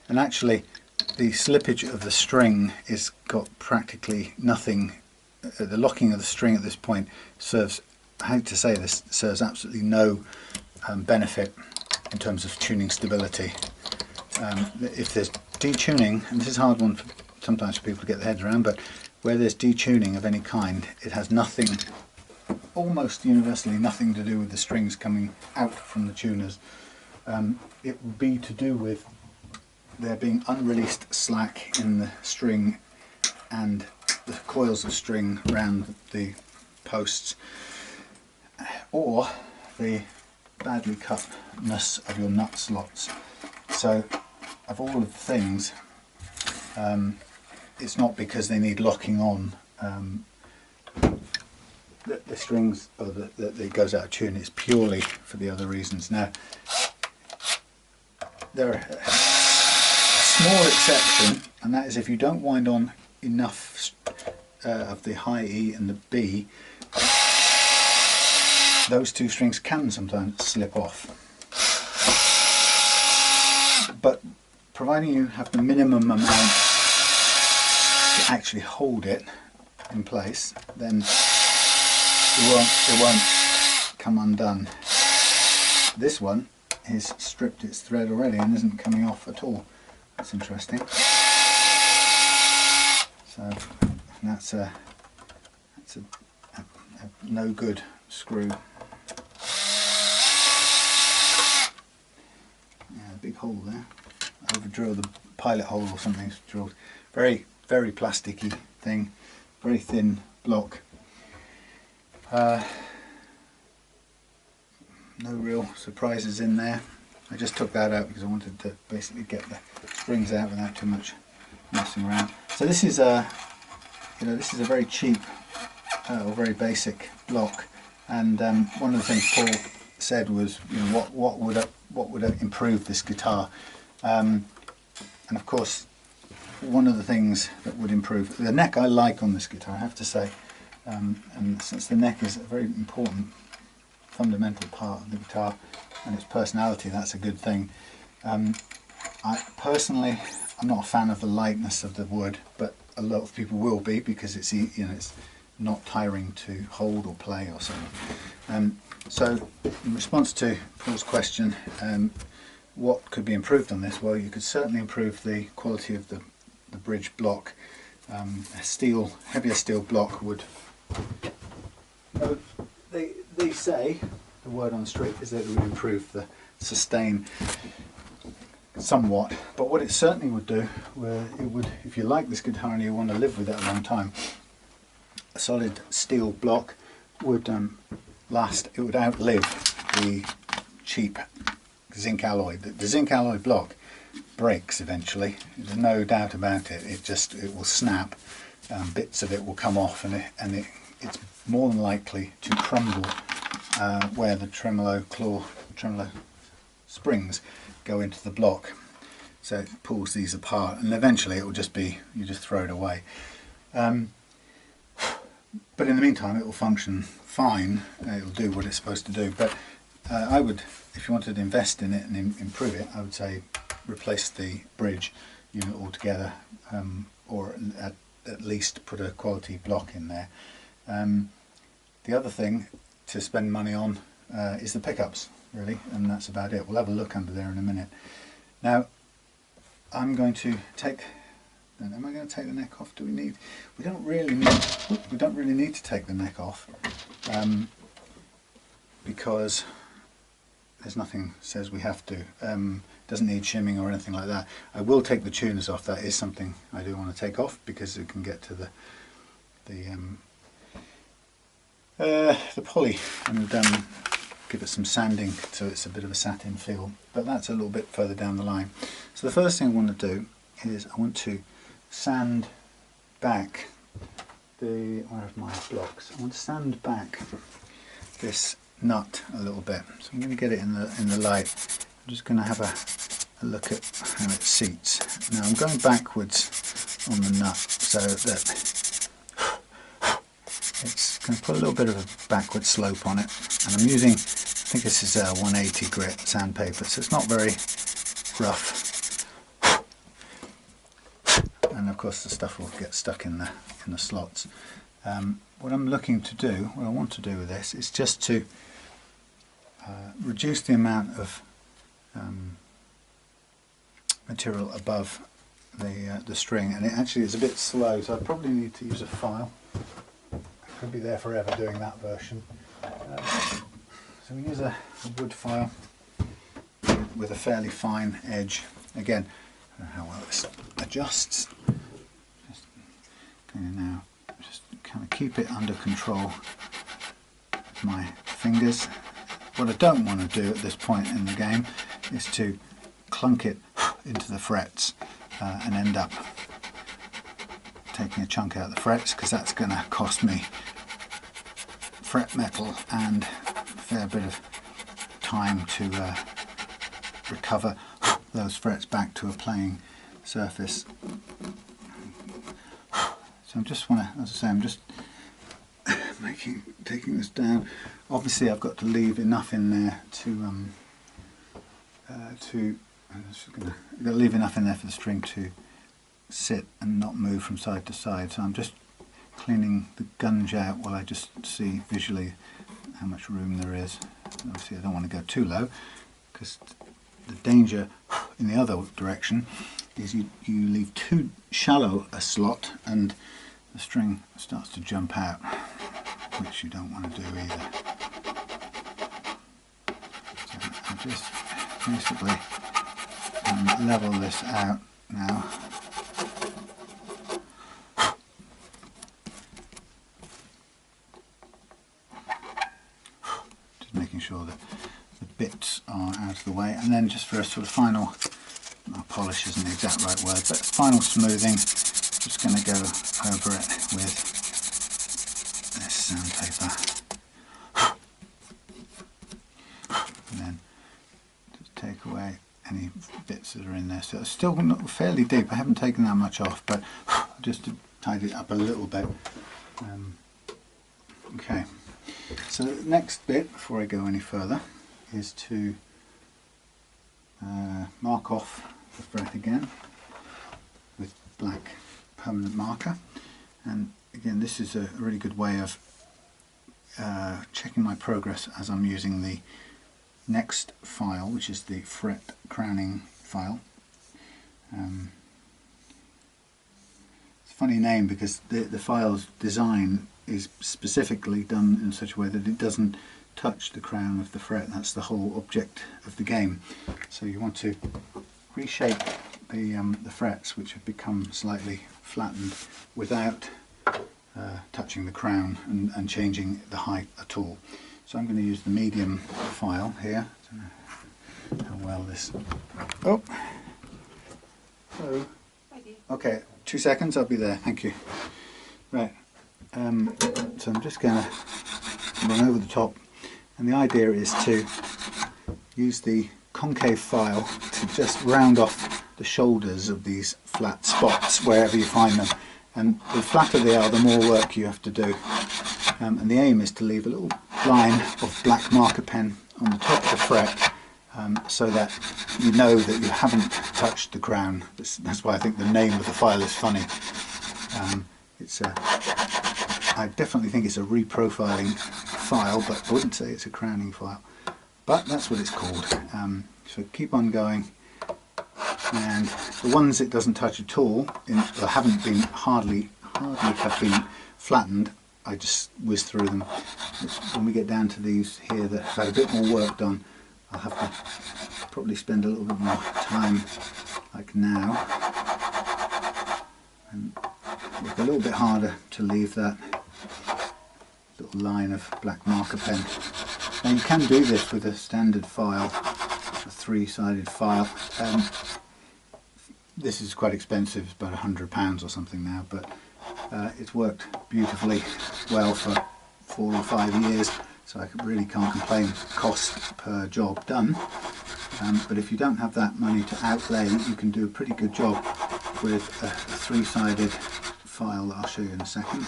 and actually the slippage of the string is got practically nothing. The locking of the string at this point serves, I hate to say this, serves absolutely no benefit in terms of tuning stability. If there's detuning, and this is a hard one sometimes for people to get their heads around, but where there's detuning of any kind, it has nothing, almost universally nothing to do with the strings coming out from the tuners. It would be to do with there being unreleased slack in the string and the coils of string around the posts, or the badly cutness of your nut slots. So of all of the things, it's not because they need locking on the strings, or that it goes out of tune. It's purely for the other reasons. Now there are a small exception, and that is if you don't wind on enough of the high E and the B, those two strings can sometimes slip off. But providing you have the minimum amount to actually hold it in place, then it won't come undone. This one is stripped its thread already and isn't coming off at all. That's interesting. So that's a no good screw. Yeah, a big hole there. Over drill the pilot hole or something drilled. Very, very plasticky thing. Very thin block. No real surprises in there. I just took that out because I wanted to basically get the strings out without too much messing around. So this is a, this is a very cheap or very basic block, and one of the things Paul said was, what would improve this guitar, and of course one of the things that would improve the neck. I like on this guitar, I have to say, and since the neck is a very important fundamental part of the guitar and its personality, that's a good thing. I personally, I'm not a fan of the lightness of the wood, but a lot of people will be, because it's it's not tiring to hold or play or something. So in response to Paul's question, what could be improved on this? Well, you could certainly improve the quality of the bridge block. A heavier steel block would, they say, the word on the street is that it would improve the sustain somewhat, but what it certainly would do, if you like this guitar and you want to live with it a long time, a solid steel block would last. It would outlive the cheap zinc alloy. The zinc alloy block breaks eventually, there's no doubt about it. It will snap, bits of it will come off, and it's more than likely to crumble where the tremolo springs go into the block. So it pulls these apart, and eventually it will just be, you just throw it away. But in the meantime it will function fine, it will do what it's supposed to do. But I would, if you wanted to invest in it and improve it, I would say replace the bridge unit altogether, or at least put a quality block in there. The other thing to spend money on is the pickups, really, and that's about it. We'll have a look under there in a minute. Now I'm going to take, am I going to take the neck off? We don't really need to take the neck off, because there's nothing says we have to. doesn't need shimming or anything like that. I will take the tuners off. That is something I do want to take off because it can get to the poly and give it some sanding so it's a bit of a satin feel, but that's a little bit further down the line. So the first thing I want to do is I want to sand back where are my blocks? I want to sand back this nut a little bit. So I'm going to get it in the light. I'm just going to have a look at how it seats. Now I'm going backwards on the nut so that it's going to put a little bit of a backward slope on it, and I'm using, I think this is a 180 grit sandpaper, so it's not very rough. And of course the stuff will get stuck in the slots. What I'm looking to do, what I want to do with this, is just to reduce the amount of material above the string, and it actually is a bit slow, so I probably need to use a file. I could be there forever doing that version. So we use a wood file with a fairly fine edge. Again, I don't know how well this adjusts. Just going to now just kind of keep it under control with my fingers. What I don't want to do at this point in the game is to clunk it into the frets and end up taking a chunk out of the frets, because that's going to cost me fret metal and a fair bit of time to recover those frets back to a playing surface. So I just want to, as I say, I'm just taking this down. Obviously I've got to leave enough in there I'm just going to leave enough in there for the string to sit and not move from side to side. So I'm just cleaning the gunge out while I just see visually how much room there is. Obviously I don't want to go too low, because the danger in the other direction is you leave too shallow a slot and the string starts to jump out, which you don't want to do either. So I just basically level this out now. Just making sure that the bits are out of the way, and then just for a sort of final, polish isn't the exact right word, but final smoothing, just going to go over it with this sandpaper, and then just take away any bits that are in there. So it's still not fairly deep, I haven't taken that much off, but just to tidy it up a little bit. Okay, so the next bit before I go any further is to mark off the fret again with black permanent marker, and again this is a really good way of checking my progress as I'm using the next file, which is the fret crowning file. It's a funny name because the file's design is specifically done in such a way that it doesn't touch the crown of the fret. That's the whole object of the game. So you want to reshape the frets, which have become slightly flattened, without touching the crown and changing the height at all. So I'm going to use the medium file here. I don't know how well this... Oh! Hello. Okay, 2 seconds, I'll be there, thank you. Right, so I'm just going to run over the top, and the idea is to use the concave file to just round off the shoulders of these flat spots wherever you find them. And the flatter they are, the more work you have to do. And the aim is to leave a little line of black marker pen on the top of the fret, so that you know that you haven't touched the crown. That's why I think the name of the file is funny. I definitely think it's a reprofiling file, but I wouldn't say it's a crowning file. But that's what it's called. So keep on going. And the ones it doesn't touch at all, or haven't been hardly have been flattened, I just whiz through them. When we get down to these here that have had a bit more work done, I'll have to probably spend a little bit more time like now, and work a little bit harder to leave that little line of black marker pen. Now you can do this with a standard file, a three-sided file. This is quite expensive, it's about £100 or something now, but it's worked beautifully well for 4 or 5 years, so I really can't complain cost per job done. But if you don't have that money to outlay, you can do a pretty good job with a three-sided file that I'll show you in a second.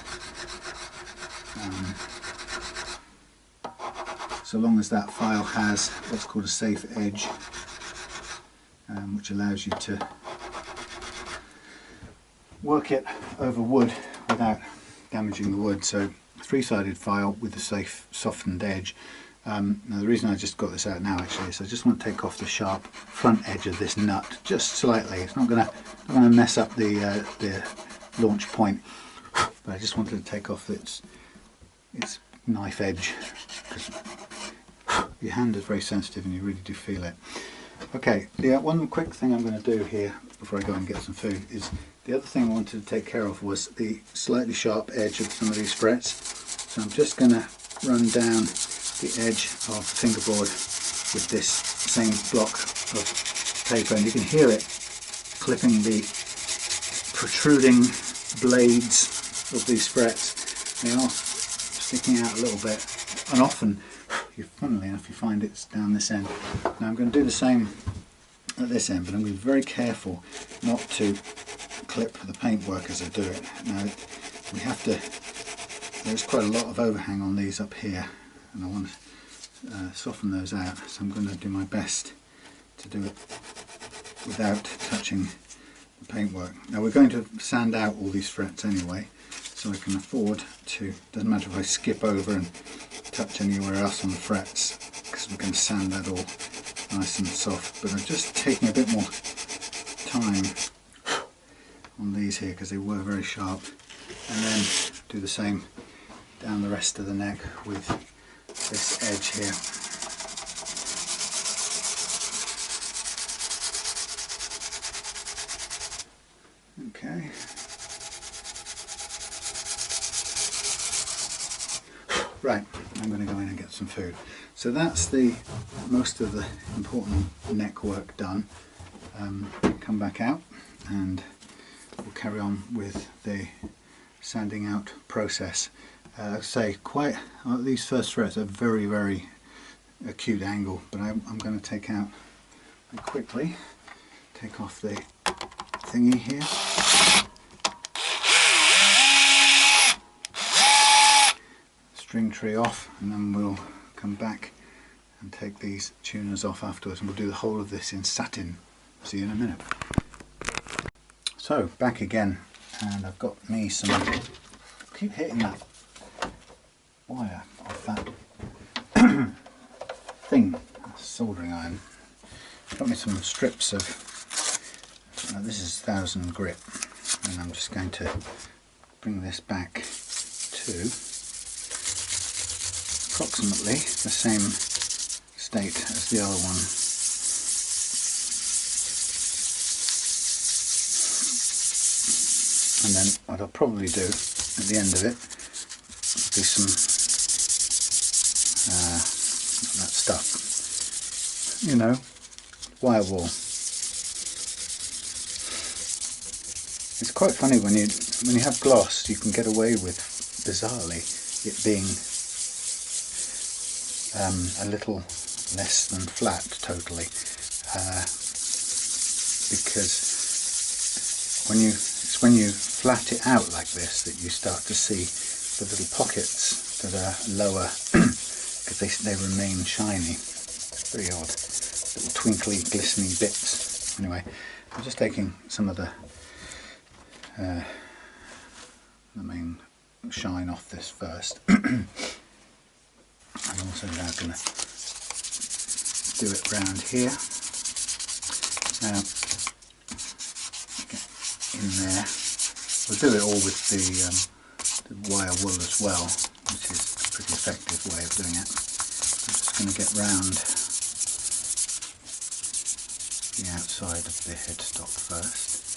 So long as that file has what's called a safe edge, which allows you to work it over wood without damaging the wood. So three-sided file with a safe softened edge. Now the reason I just got this out now actually is I just want to take off the sharp front edge of this nut just slightly. It's not going to mess up the launch point, but I just wanted to take off its knife edge, because your hand is very sensitive and you really do feel it. Okay, one quick thing I'm going to do here before I go and get some food is, the other thing I wanted to take care of was the slightly sharp edge of some of these frets. So I'm just going to run down the edge of the fingerboard with this same block of paper, and you can hear it clipping the protruding blades of these frets. They are sticking out a little bit, and often, funnily enough, you find it's down this end. Now I'm going to do the same at this end, but I'm going to be very careful not to clip the paintwork as I do it. Now we have to, there's quite a lot of overhang on these up here, and I want to soften those out, so I'm going to do my best to do it without touching the paintwork. Now we're going to sand out all these frets anyway, so I can afford to, doesn't matter if I skip over and touch anywhere else on the frets, because we're going to sand that all nice and soft. But I'm just taking a bit more time on these here because they were very sharp, and then do the same down the rest of the neck with this edge here. Okay. Right, I'm going to go in and get some food. So that's the most of the important neck work done. Come back out and we'll carry on with the sanding out process. Say quite, these first threads are very, very acute angle, but I'm going to take out and quickly take off the thingy here. String tree off, and then we'll come back and take these tuners off afterwards, and we'll do the whole of this in satin. See you in a minute. So back again, and I've got me some, keep hitting that wire off that thing, soldering iron. Got me some strips of, this is 1000 grit, and I'm just going to bring this back to approximately the same state as the other one. And then what I'll probably do at the end of it will be some that stuff, you know, wire wool. It's quite funny when you have gloss, you can get away with, bizarrely, it being a little less than flat totally, because it's when you flat it out like this that you start to see the little pockets that are lower, because they remain shiny. It's very odd, little twinkly, glistening bits. Anyway, I'm just taking some of the main shine off this first. I'm also now going to do it round here. Now, get in there. We'll do it all with the wire wool as well, which is a pretty effective way of doing it. I'm just going to get round the outside of the headstock first.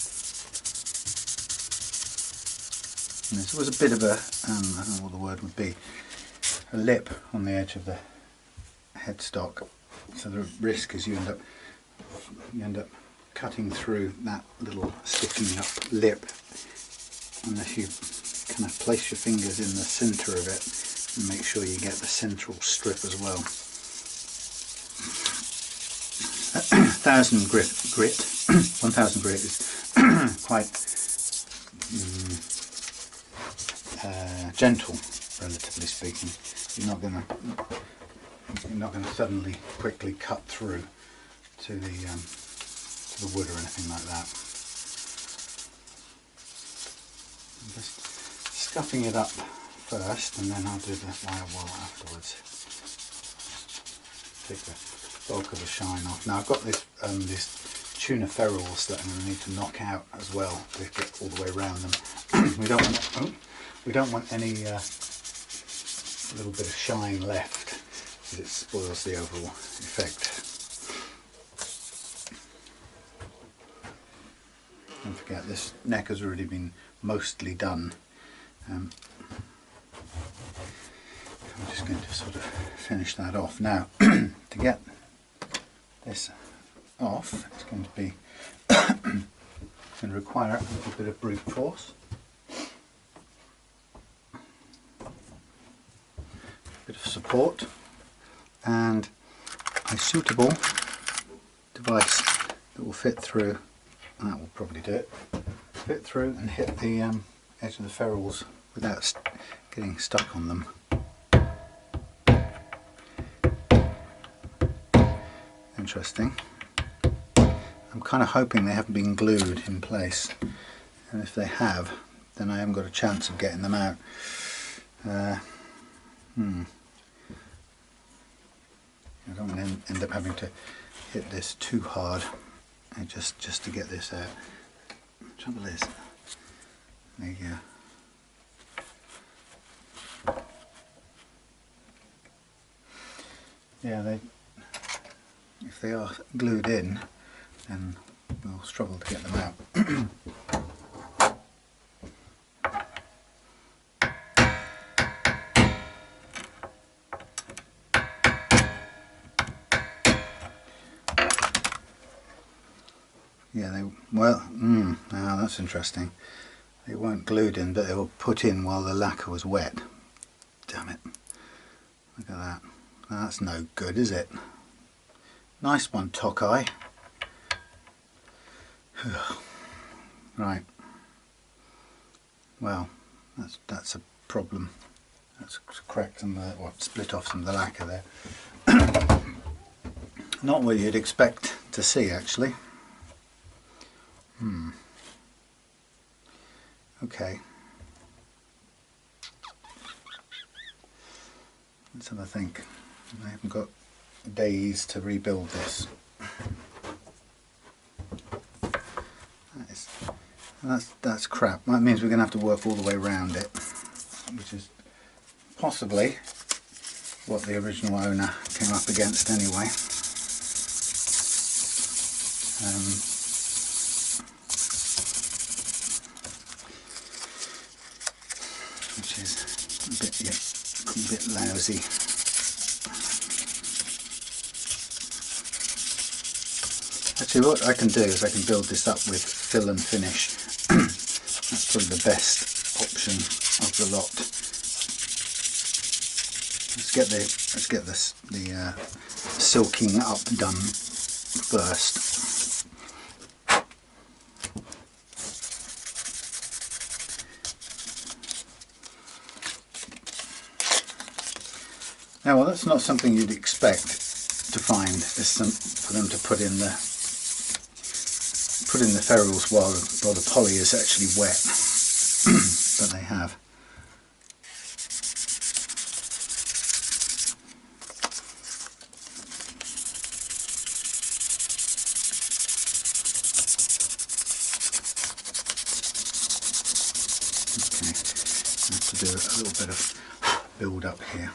And there's always a bit of a, I don't know what the word would be, a lip on the edge of the headstock. So the risk is you end up cutting through that little sticking up lip unless you kind of place your fingers in the centre of it and make sure you get the central strip as well. 1000 grit 1000 grit is quite gentle, relatively speaking. You're not going to suddenly quickly cut through to the wood or anything like that. I'm just scuffing it up first, and then I'll do the wire wool afterwards. Take the bulk of the shine off. Now I've got this these tuna ferrules that I'm going to need to knock out as well to get all the way around them. we don't want any little bit of shine left, because it spoils the overall effect. Don't forget, this neck has already been mostly done. I'm just going to sort of finish that off. Now, to get this off, it's going to be going to require a little bit of brute force, a bit of support, and a suitable device that will fit through. That will probably do it. Fit through and hit the edge of the ferrules without getting stuck on them. Interesting. I'm kind of hoping they haven't been glued in place, and if they have, then I haven't got a chance of getting them out. I don't want to end up having to hit this too hard just to get this out. The trouble is, if they are glued in, then we'll struggle to get them out. Now that's interesting. They weren't glued in, but they were put in while the lacquer was wet. Damn it. Look at that. That's no good, is it? Nice one, Tokai. Right. Well, that's a problem. That's cracked some of the, split off some of the lacquer there. Not what you'd expect to see, actually. Okay. Let's have a think. I haven't got days to rebuild this. That's crap. That means we're going to have to work all the way around it, which is possibly what the original owner came up against anyway. Which is a bit lousy. Actually, what I can do is I can build this up with fill and finish. That's probably the best option of the lot. Let's get the silking up done first. Now, well, that's not something you'd expect to find, is for them to put in the ferrules while the poly is actually wet, but they have. Okay, I have to do a little bit of build up here.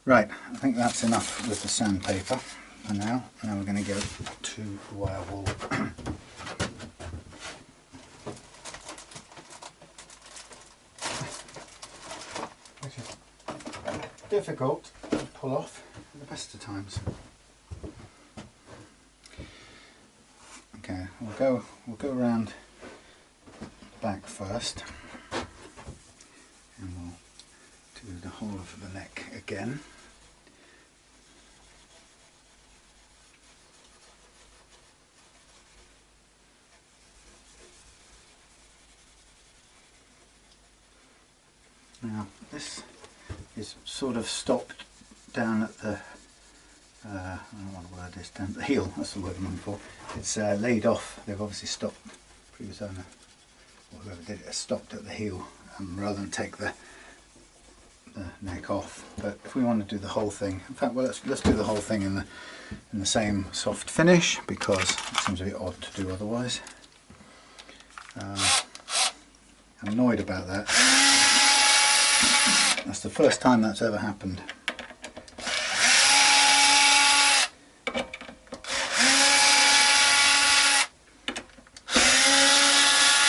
Right, I think that's enough with the sandpaper. for now. Now we're going to go to the wire wool. Which is difficult to pull off at the best of times. Okay, we'll go around the back first, and we'll do the whole of the neck again. Now this is sort of stopped down at the, I don't know what the word is, down at the heel, that's the word I'm looking for. It's laid off. They've obviously stopped, previous owner, or whoever did it, has stopped at the heel rather than take the neck off. But if we want to do the whole thing, in fact, well, let's do the whole thing in the same soft finish, because it seems a bit odd to do otherwise. I'm annoyed about that. That's the first time that's ever happened.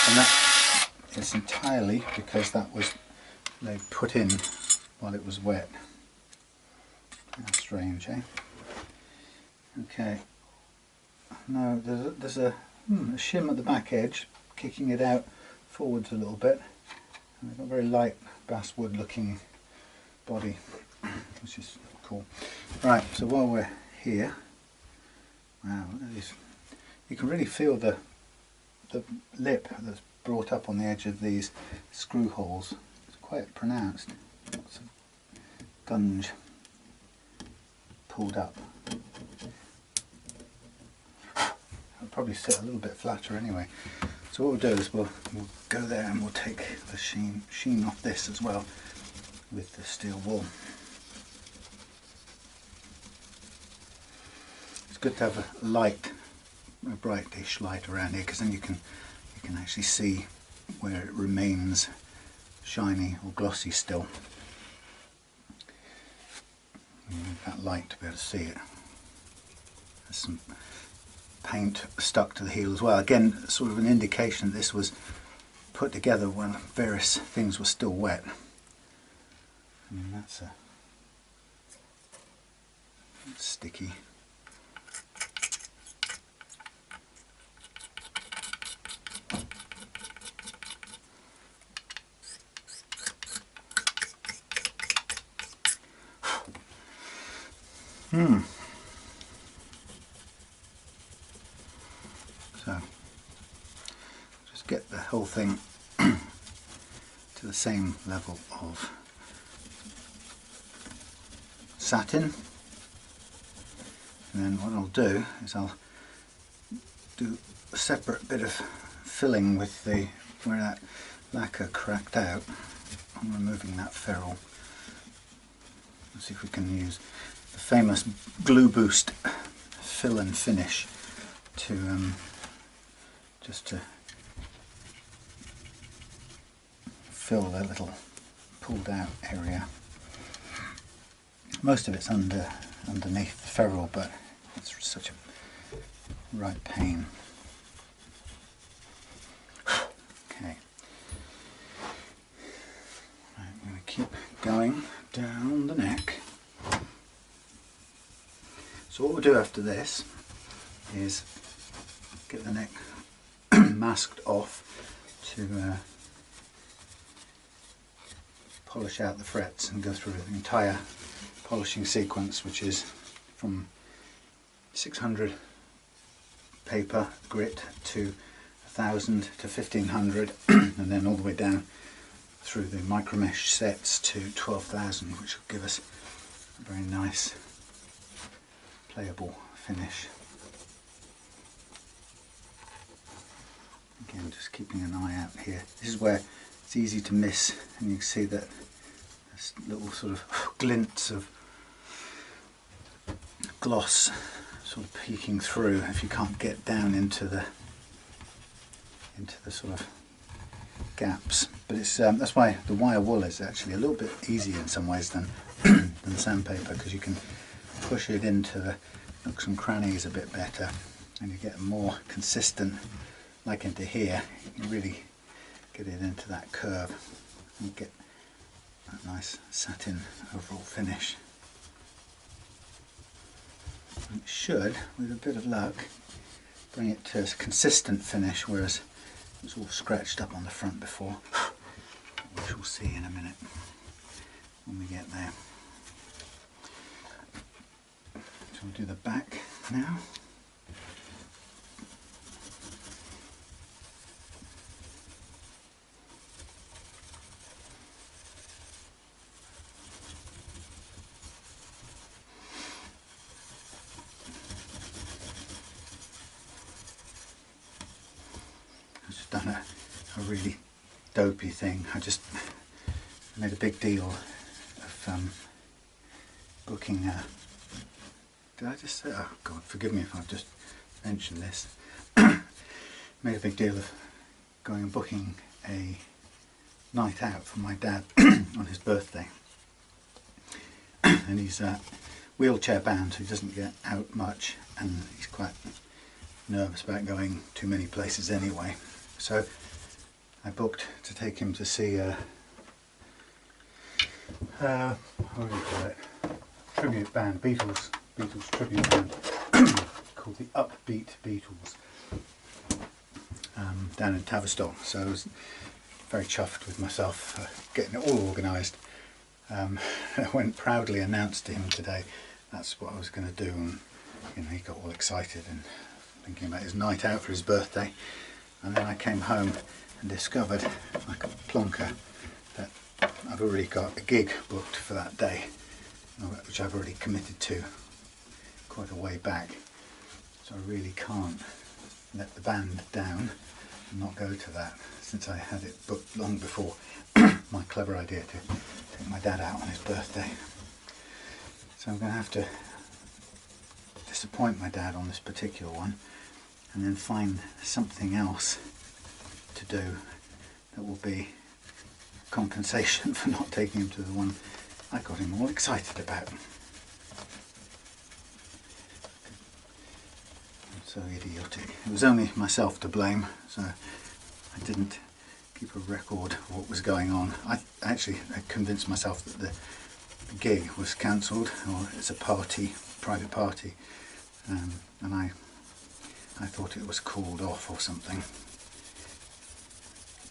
And that is entirely because that was they put in while it was wet. That's strange, eh? Okay. No, there's a shim at the back edge, kicking it out forwards a little bit. And they've got a very light basswood looking body, which is cool. Right, so while we're here, wow, look at this. You can really feel the lip that's brought up on the edge of these screw holes. It's quite pronounced. Lots of gunge pulled up. It'll probably sit a little bit flatter anyway. So what we'll do is we'll go there and we'll take the sheen off this as well with the steel wool. It's good to have a light, a brightish light around here, because then you can actually see where it remains shiny or glossy still. You need that light to be able to see it. There's some paint stuck to the heel as well. Again, sort of an indication that this was put together when various things were still wet. And that's sticky. So just get the whole thing to the same level of satin, and then what I'll do is I'll do a separate bit of filling with the where that lacquer cracked out. I'm removing that ferrule. Let's see if we can use the famous Glue Boost fill and finish to just to fill the little pulled out area. Most of it's underneath the ferrule, but it's such a right pain. Okay, right, I'm going to keep going down the neck. So what we'll do after this is get the neck masked off to polish out the frets and go through the entire polishing sequence, which is from 600 paper grit to 1000 to 1500 and then all the way down through the micro mesh sets to 12,000, which will give us a very nice playable finish. Again, just keeping an eye out here. This is where it's easy to miss, and you can see that there's little sort of glints of gloss sort of peeking through if you can't get down into the sort of gaps. But it's that's why the wire wool is actually a little bit easier in some ways than than sandpaper, because you can push it into the nooks and crannies a bit better, and you get a more consistent, like into here, you can really get it into that curve and get that nice satin overall finish. And it should, with a bit of luck, bring it to a consistent finish, whereas it was all scratched up on the front before. We shall see in a minute when we get there. So we'll do the back now. I've just done a really dopey thing. I just made a big deal of booking did I just say, oh God, forgive me if I've just mentioned this. Made a big deal of going and booking a night out for my dad on his birthday. And he's wheelchair bound, so he doesn't get out much, and he's quite nervous about going too many places anyway. So I booked to take him to see what do you call it? Tribute band, Beatles tribute band called the Upbeat Beatles, down in Tavistock. So I was very chuffed with myself for getting it all organised. I went proudly announced to him today that's what I was going to do, and you know, he got all excited and thinking about his night out for his birthday. And then I came home and discovered, like a plonker, that I've already got a gig booked for that day, which I've already committed to quite a way back. So I really can't let the band down and not go to that, since I had it booked long before my clever idea to take my dad out on his birthday. So I'm going to have to disappoint my dad on this particular one, and then find something else to do that will be compensation for not taking him to the one I got him all excited about. So idiotic. It was only myself to blame, so I didn't keep a record of what was going on. I convinced myself that the gig was cancelled, or it's a party, private party, and I thought it was called off or something.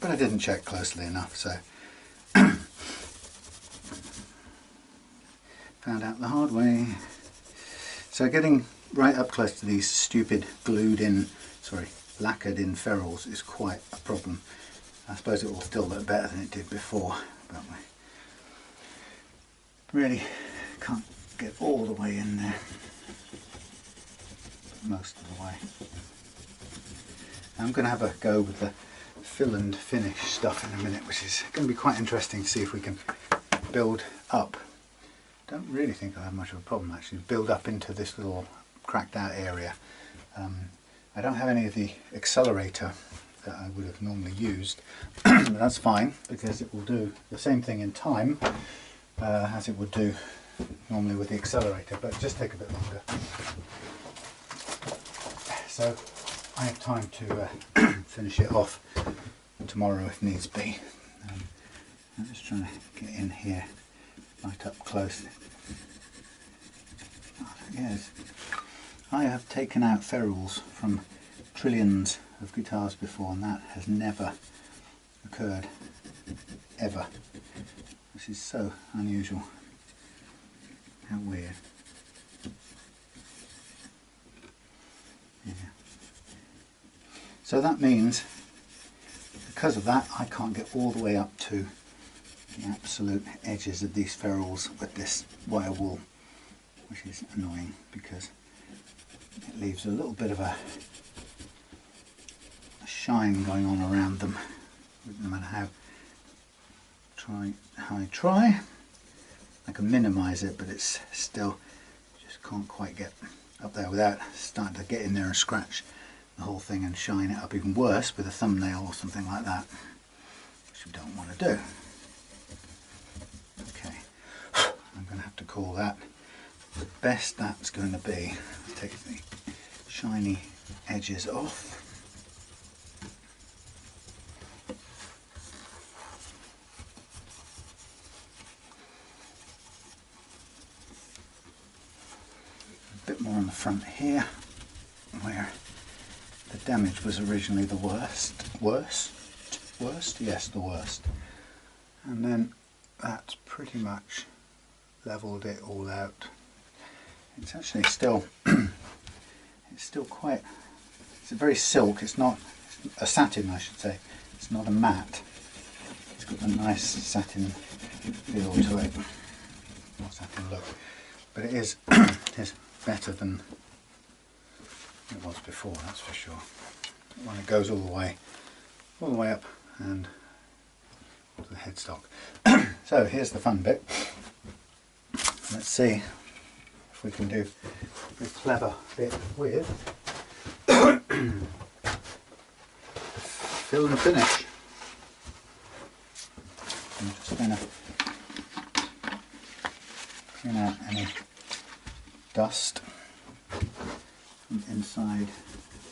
But I didn't check closely enough, so found out the hard way. So getting right up close to these stupid lacquered in ferrules is quite a problem. I suppose it will still look better than it did before, but we really can't get all the way in there, most of the way. I'm going to have a go with the fill and finish stuff in a minute, which is going to be quite interesting to see if we can build up. Don't really think I have much of a problem actually, build up into this little cracked out area. I don't have any of the accelerator that I would have normally used, but that's fine because it will do the same thing in time as it would do normally with the accelerator, but just take a bit longer. So I have time to finish it off tomorrow if needs be. I'm just trying to get in here right up close. Yes, I have taken out ferrules from trillions of guitars before, and that has never occurred ever, which is so unusual. How weird. Yeah. So that means, because of that, I can't get all the way up to the absolute edges of these ferrules with this wire wool, which is annoying because it leaves a little bit of a shine going on around them, no matter how I try. I can minimise it, but it's still, just can't quite get up there without starting to get in there and scratch the whole thing and shine it up even worse with a thumbnail or something like that, which we don't want to do. Okay, I'm going to have to call that the best that's going to be. I'll take the shiny edges off. A bit more on the front here, where the damage was originally the worst? Yes, the worst. And then that's pretty much leveled it all out. It's actually still, it's still quite, it's a very silk, it's not a satin I should say, it's not a matte. It's got a nice satin feel to it, or satin look, but it is, it is better than it was before, that's for sure. When it goes all the way up and to the headstock. So here's the fun bit. Let's see if we can do a clever bit with fill and finish. I'm just going to clean out any dust from inside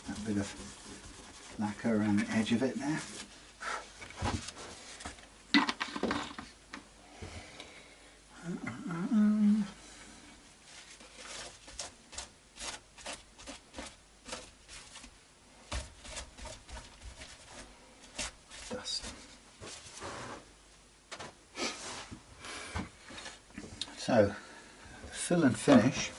that bit of lacquer around the edge of it there. Dust. So the fill and finish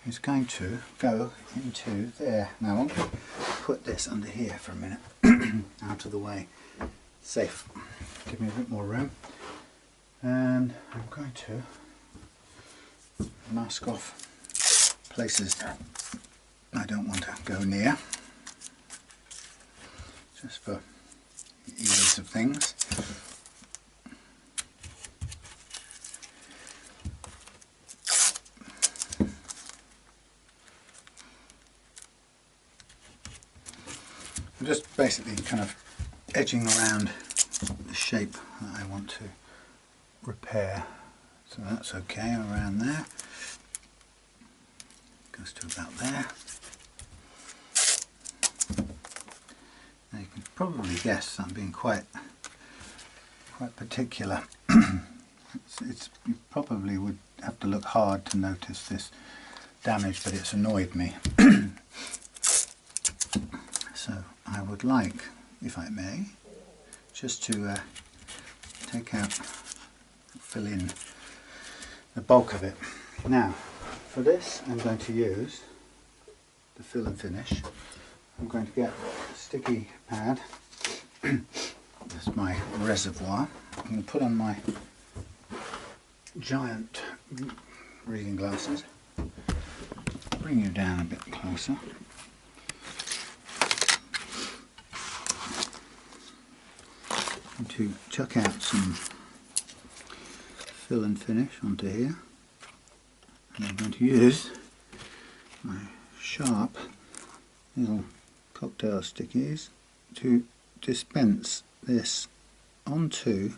is going to go into there. Now I'm going to put this under here for a minute, out of the way, safe, give me a bit more room, and I'm going to mask off places I don't want to go near, just for ease of things. I'm just basically kind of edging around the shape that I want to repair. So that's okay around there. Goes to about there. Now you can probably guess I'm being quite particular. You probably would have to look hard to notice this damage, but it's annoyed me. So I would like, if I may, just to take out, fill in the bulk of it. Now, for this I'm going to use the fill and finish. I'm going to get a sticky pad. That's my reservoir. I'm going to put on my giant reading glasses. Bring you down a bit closer. To chuck out some fill and finish onto here, and I'm going to use my sharp little cocktail stickies to dispense this onto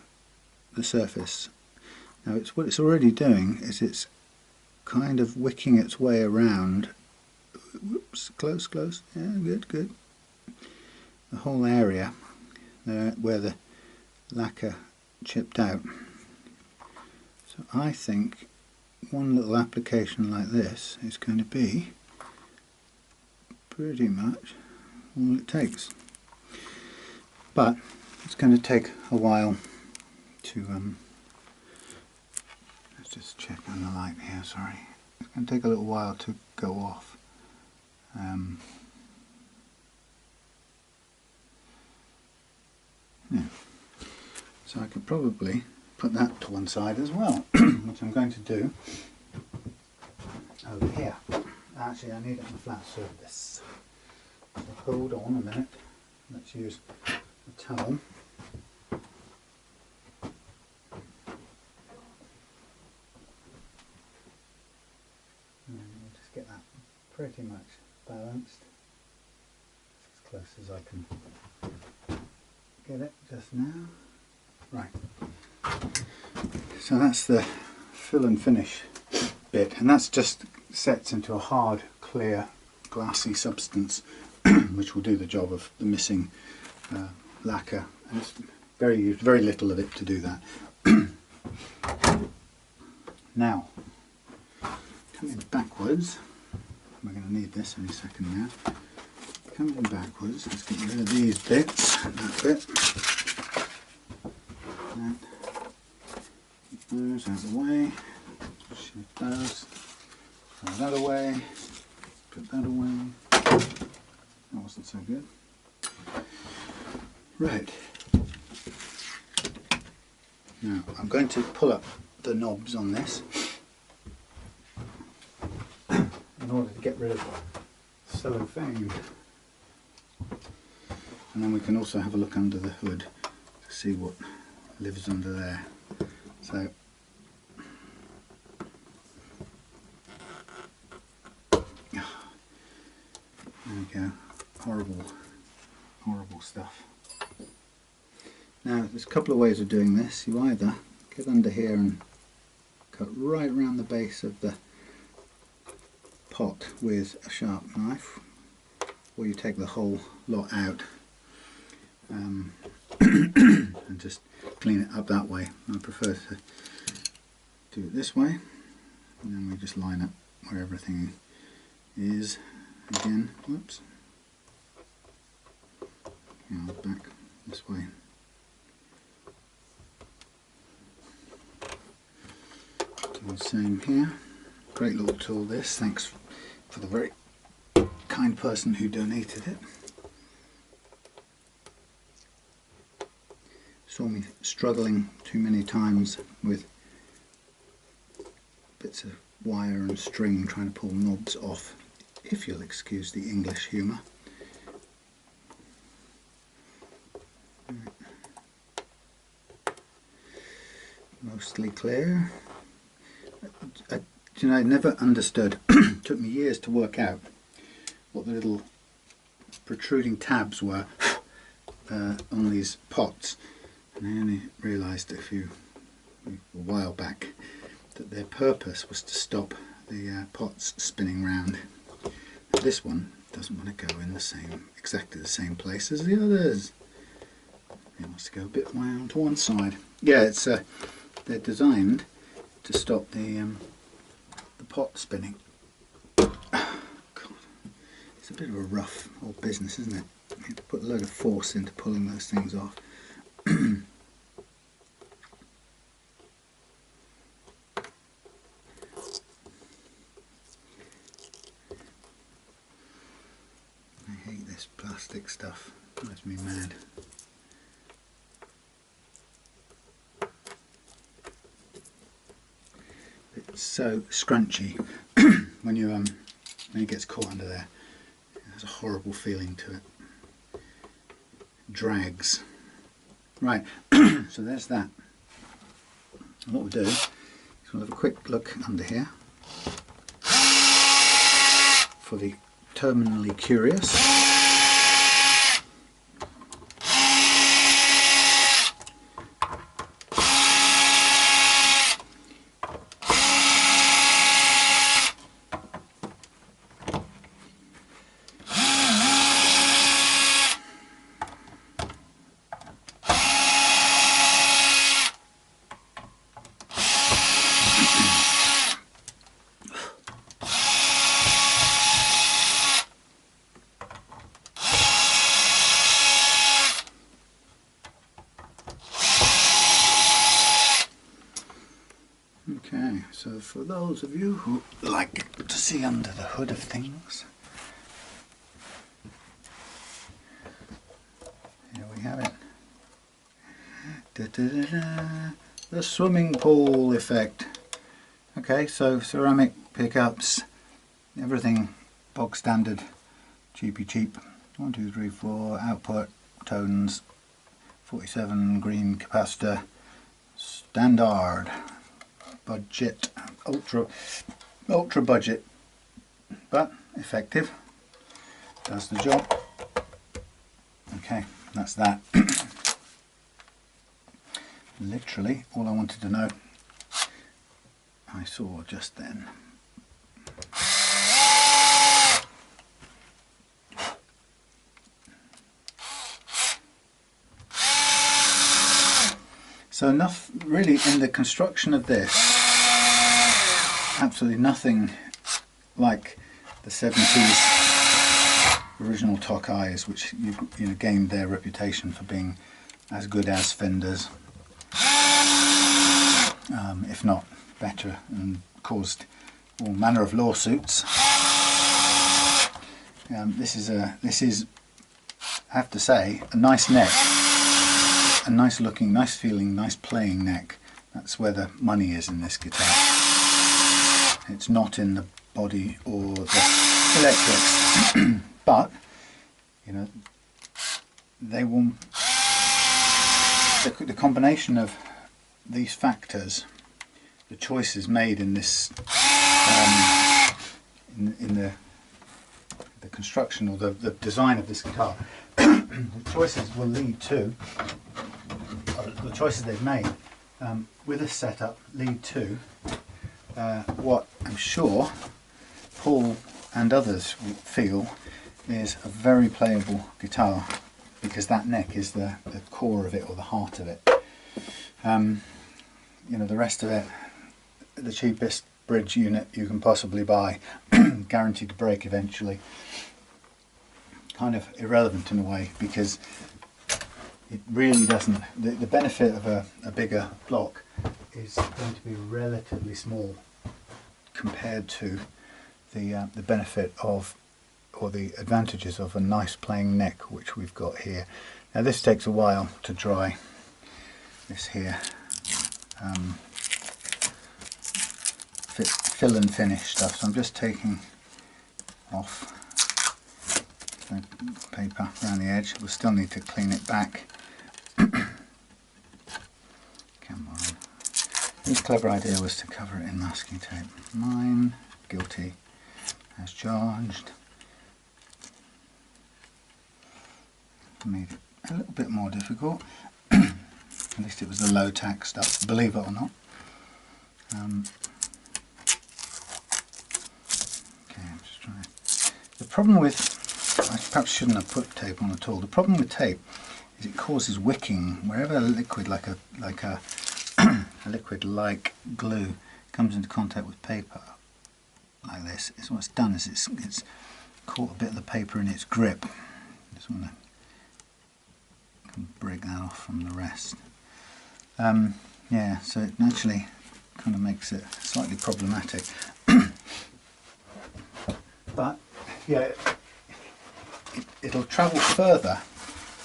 the surface. Now what it's already doing is it's kind of wicking its way around. Whoops, close, yeah, good. The whole area there where the lacquer chipped out. So I think one little application like this is going to be pretty much all it takes. But it's going to take a while to let's just check on the light here, sorry. It's going to take a little while to go off. Yeah. So I could probably put that to one side as well, which I'm going to do over here. Actually, I need it on a flat surface. So hold on a minute. Let's use a towel. And we'll just get that pretty much balanced. As close as I can get it just now. Right, so that's the fill and finish bit, and that's just sets into a hard clear glassy substance which will do the job of the missing lacquer, and it's very little of it to do that. Now, coming backwards, we're going to need this any second now. Coming backwards, let's get rid of these bits, that bit, that. Keep those out of the way, shift those, throw that away, put that away. That wasn't so good. Right. Now I'm going to pull up the knobs on this in order to get rid of cellophane. And then we can also have a look under the hood to see what lives under there. So there we go. Horrible stuff. Now there's a couple of ways of doing this. You either get under here and cut right around the base of the pot with a sharp knife, or you take the whole lot out and just clean it up that way. I prefer to do it this way, and then we just line up where everything is again. Whoops. Now back this way. Do the same here. Great little tool this, thanks for the very kind person who donated it. Saw me struggling too many times with bits of wire and string trying to pull knobs off, if you'll excuse the English humour. Mostly clear. You know, I never understood, it took me years to work out what the little protruding tabs were on these pots, and I only realised a while back that their purpose was to stop the pots spinning round. Now, this one doesn't want to go in exactly the same place as the others. It wants to go a bit round to one side. Yeah, it's they're designed to stop the pot spinning. God, it's a bit of a rough old business, isn't it? You have to put a load of force into pulling those things off. I hate this plastic stuff, it drives me mad. It's so scrunchy when it gets caught under there. It has a horrible feeling to it. Drags. Right, so there's that. And what we'll do is we'll have a quick look under here for the terminally curious. Okay, so for those of you who like to see under the hood of things, here we have it. Da, da, da, da. The swimming pool effect. Okay, so ceramic pickups, everything bog standard, cheapy cheap. 1, 2, 3, 4, output, tones, 47 green capacitor, standard. Budget, ultra budget, but effective, does the job. Okay, that's that. Literally all I wanted to know I saw just then. So enough really in the construction of this, absolutely nothing like the 70s original Tokais, which you know, gained their reputation for being as good as Fenders, if not better, and caused all manner of lawsuits. This is, I have to say, a nice neck, a nice looking, nice feeling, nice playing neck. That's where the money is in this guitar. It's not in the body or the electrics, but you know, they will. The combination of these factors, the choices made in this, in the construction or the design of this guitar, the choices will lead to, the choices they've made with this setup lead to what I'm sure Paul and others feel is a very playable guitar, because that neck is the core of it, or the heart of it. You know, the rest of it, the cheapest bridge unit you can possibly buy, guaranteed to break eventually. Kind of irrelevant in a way, because it really doesn't. The benefit of a bigger block is going to be relatively small compared to the benefit of, or the advantages of, a nice playing neck, which we've got here. Now this takes a while to dry, this here fill and finish stuff, so I'm just taking off the paper around the edge. We'll still need to clean it back. Come on. His clever idea was to cover it in masking tape. Mine, guilty as charged. Made it a little bit more difficult. At least it was the low tack stuff, believe it or not. Okay, I'm just trying. The problem with, I perhaps shouldn't have put tape on at all. The problem with tape is it causes wicking wherever a liquid like a a liquid like glue comes into contact with paper like this. It's what's done is it's caught a bit of the paper in its grip. Just want to break that off from the rest. Yeah, so it naturally kind of makes it slightly problematic. But yeah, it'll travel further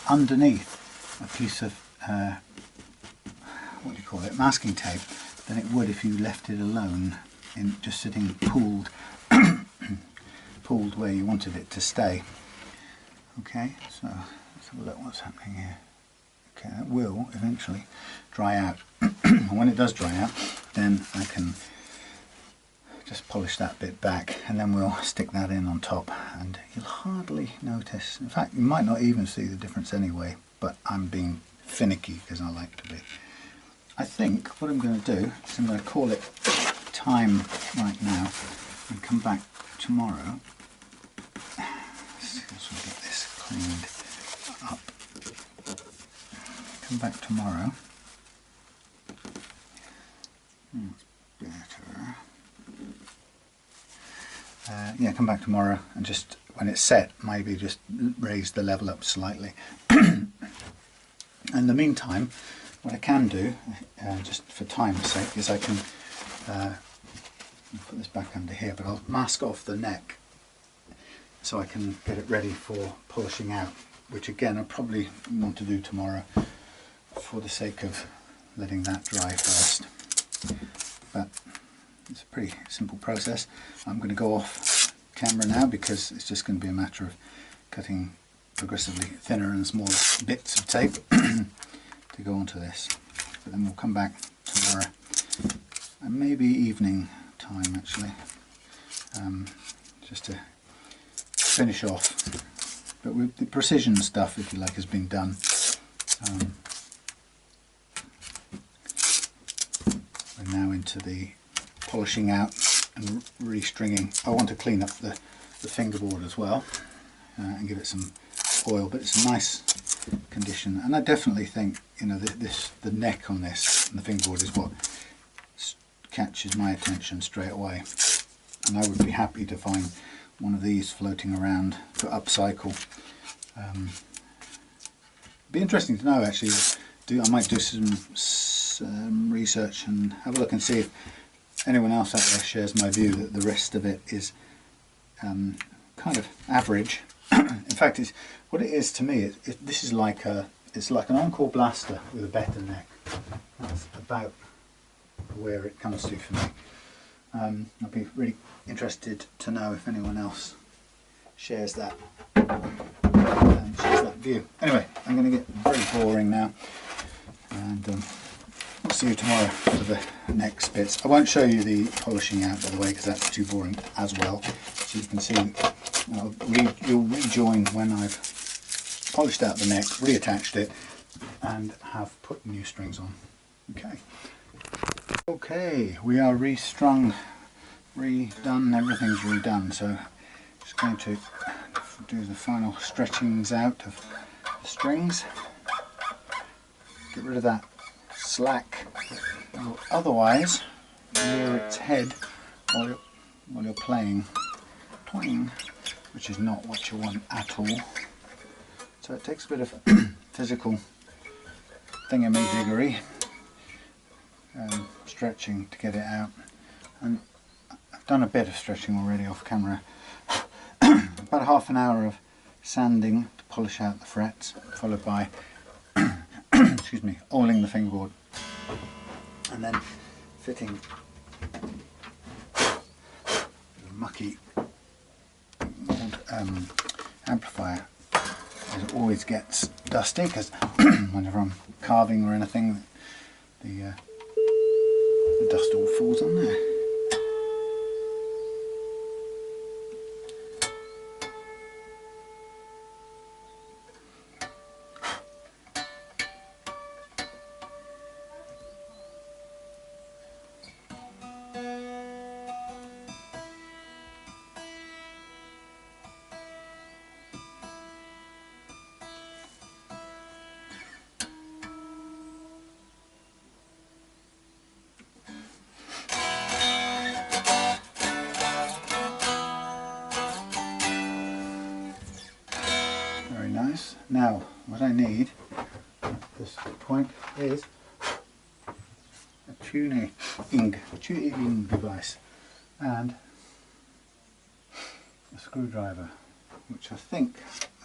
underneath a piece of what do you call it, masking tape, than it would if you left it alone, in just sitting pooled pulled where you wanted it to stay. Okay, so let's have a look what's happening here. Okay, that will eventually dry out. And when it does dry out, then I can just polish that bit back, and then we'll stick that in on top, and you'll hardly notice. In fact, you might not even see the difference anyway, but I'm being finicky because I like to be. I think what I'm going to do is I'm going to call it time right now and come back tomorrow. Let's get this cleaned up. Come back tomorrow. That's better. Yeah, come back tomorrow and just, when it's set, maybe just raise the level up slightly. In the meantime, what I can do, just for time's sake, is I can I'll put this back under here, but I'll mask off the neck so I can get it ready for polishing out, which again I probably want to do tomorrow for the sake of letting that dry first. But it's a pretty simple process. I'm going to go off camera now because it's just going to be a matter of cutting progressively thinner and smaller bits of tape to go onto this. But then we'll come back tomorrow, and maybe evening time actually, just to finish off. But with the precision stuff, if you like, has been done. We're now into the polishing out and restringing. I want to clean up the fingerboard as well and give it some oil, but it's a nice condition, and I definitely think, you know, the neck on this and the fingerboard is what catches my attention straight away, and I would be happy to find one of these floating around for upcycle. Be interesting to know actually. I might do some research and have a look and see if anyone else out there shares my view that the rest of it is kind of average. In fact, it's what it is to me. This is like it's like an Encore blaster with a better neck. That's about where it comes to for me. I'd be really interested to know if anyone else shares that view. Anyway, I'm going to get very boring now, and I'll see you tomorrow for the next bits. I won't show you the polishing out, by the way, because that's too boring as well. So you can see, you'll rejoin when I've polished out the neck, reattached it, and have put new strings on. Okay, we are restrung, redone, everything's redone, so just going to do the final stretchings out of the strings, get rid of that slack, otherwise near its head while you're playing, which is not what you want at all. So it takes a bit of physical thingamajiggery, stretching to get it out, and I've done a bit of stretching already off camera. About half an hour of sanding to polish out the frets, followed by excuse me, oiling the fingerboard, and then fitting the mucky old amplifier, as it always gets dusty, because whenever I'm carving or anything, the dust all falls on there. Nice. Now what I need at this point is a tuning device and a screwdriver, which I think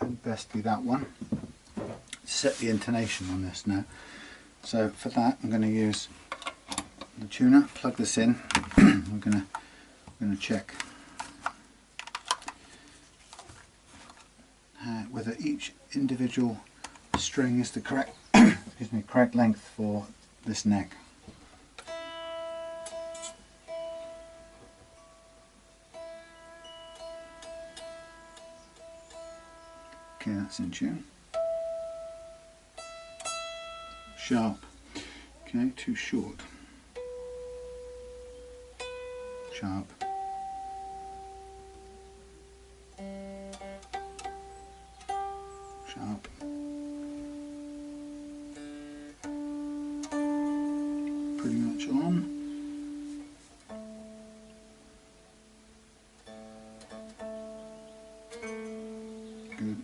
would best be that one. Set the intonation on this now. So for that I'm going to use the tuner, plug this in. I'm going to check whether each individual string is the correct excuse me, correct length for this neck. Okay, that's in tune. Sharp. Okay, too short. Sharp. Sharp. Pretty much on. Good.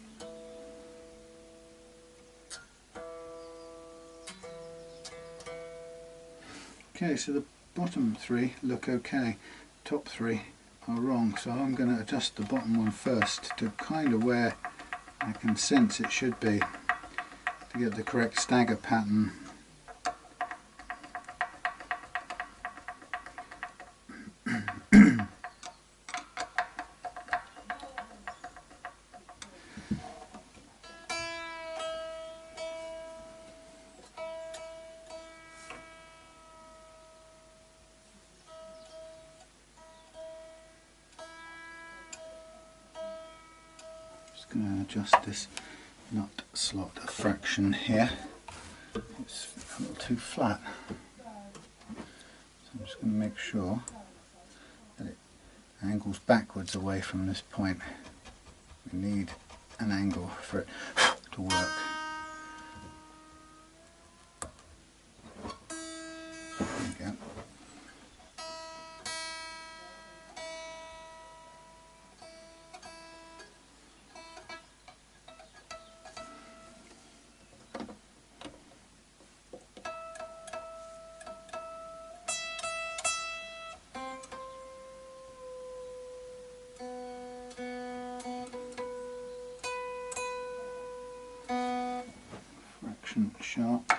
Okay, so the bottom three look okay, top three are wrong, so I'm going to adjust the bottom one first to kind of where I can sense it should be to get the correct stagger pattern. Just going to adjust this nut slot a fraction here. It's a little too flat. So I'm just going to make sure that it angles backwards away from this point. We need an angle for it to work. There you go. Fraction sharp.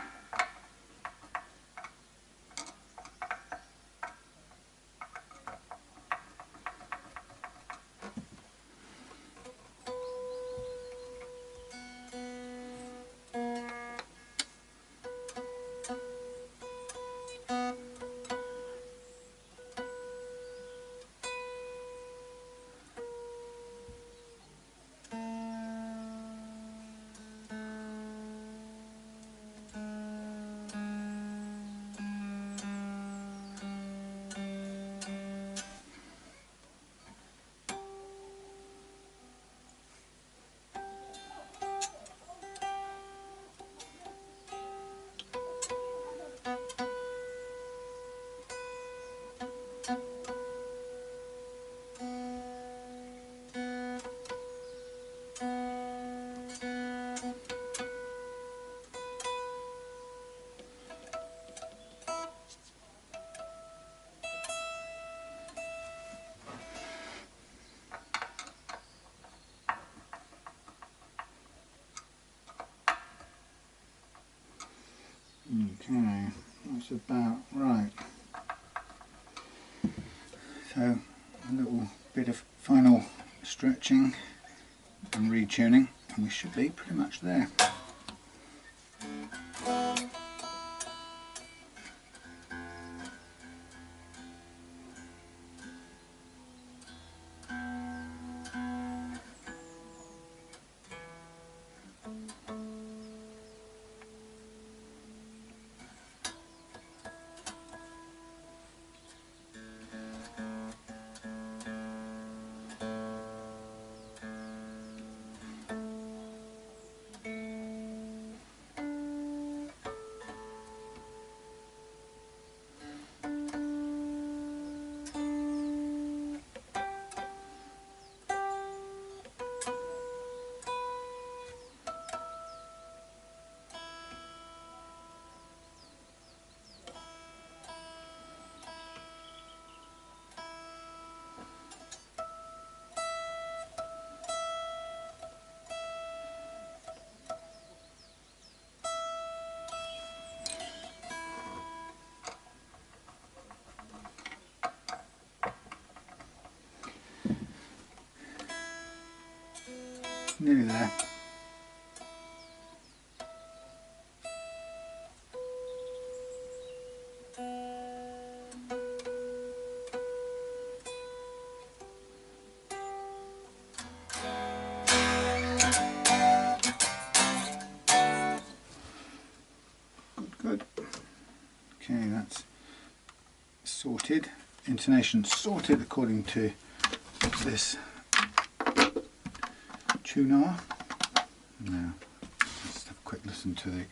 Okay, that's about right. So a little bit of final stretching and retuning and we should be pretty much there. Nearly there. Good. Okay, that's sorted. Intonation sorted according to this tuner. Now, let's have a quick listen to the.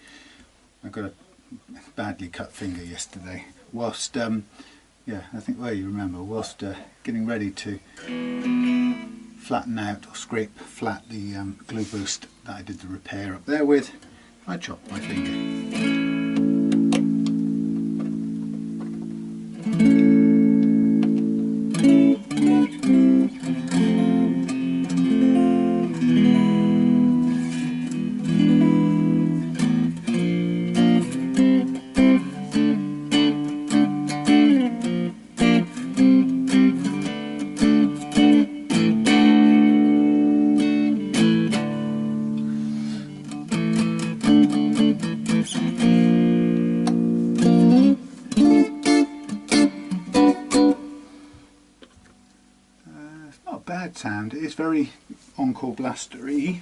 I got a badly cut finger yesterday. Whilst, yeah, I think, well, you remember, whilst getting ready to flatten out or scrape flat the glue boost that I did the repair up there with, I chopped my finger. Sound. It is very Encore Blaster-y.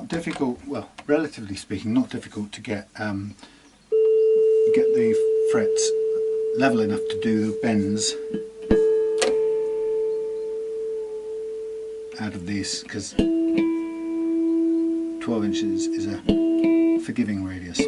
not difficult, well, relatively speaking, not difficult to get the frets level enough to do the bends out of these, because 12 inches is a forgiving radius.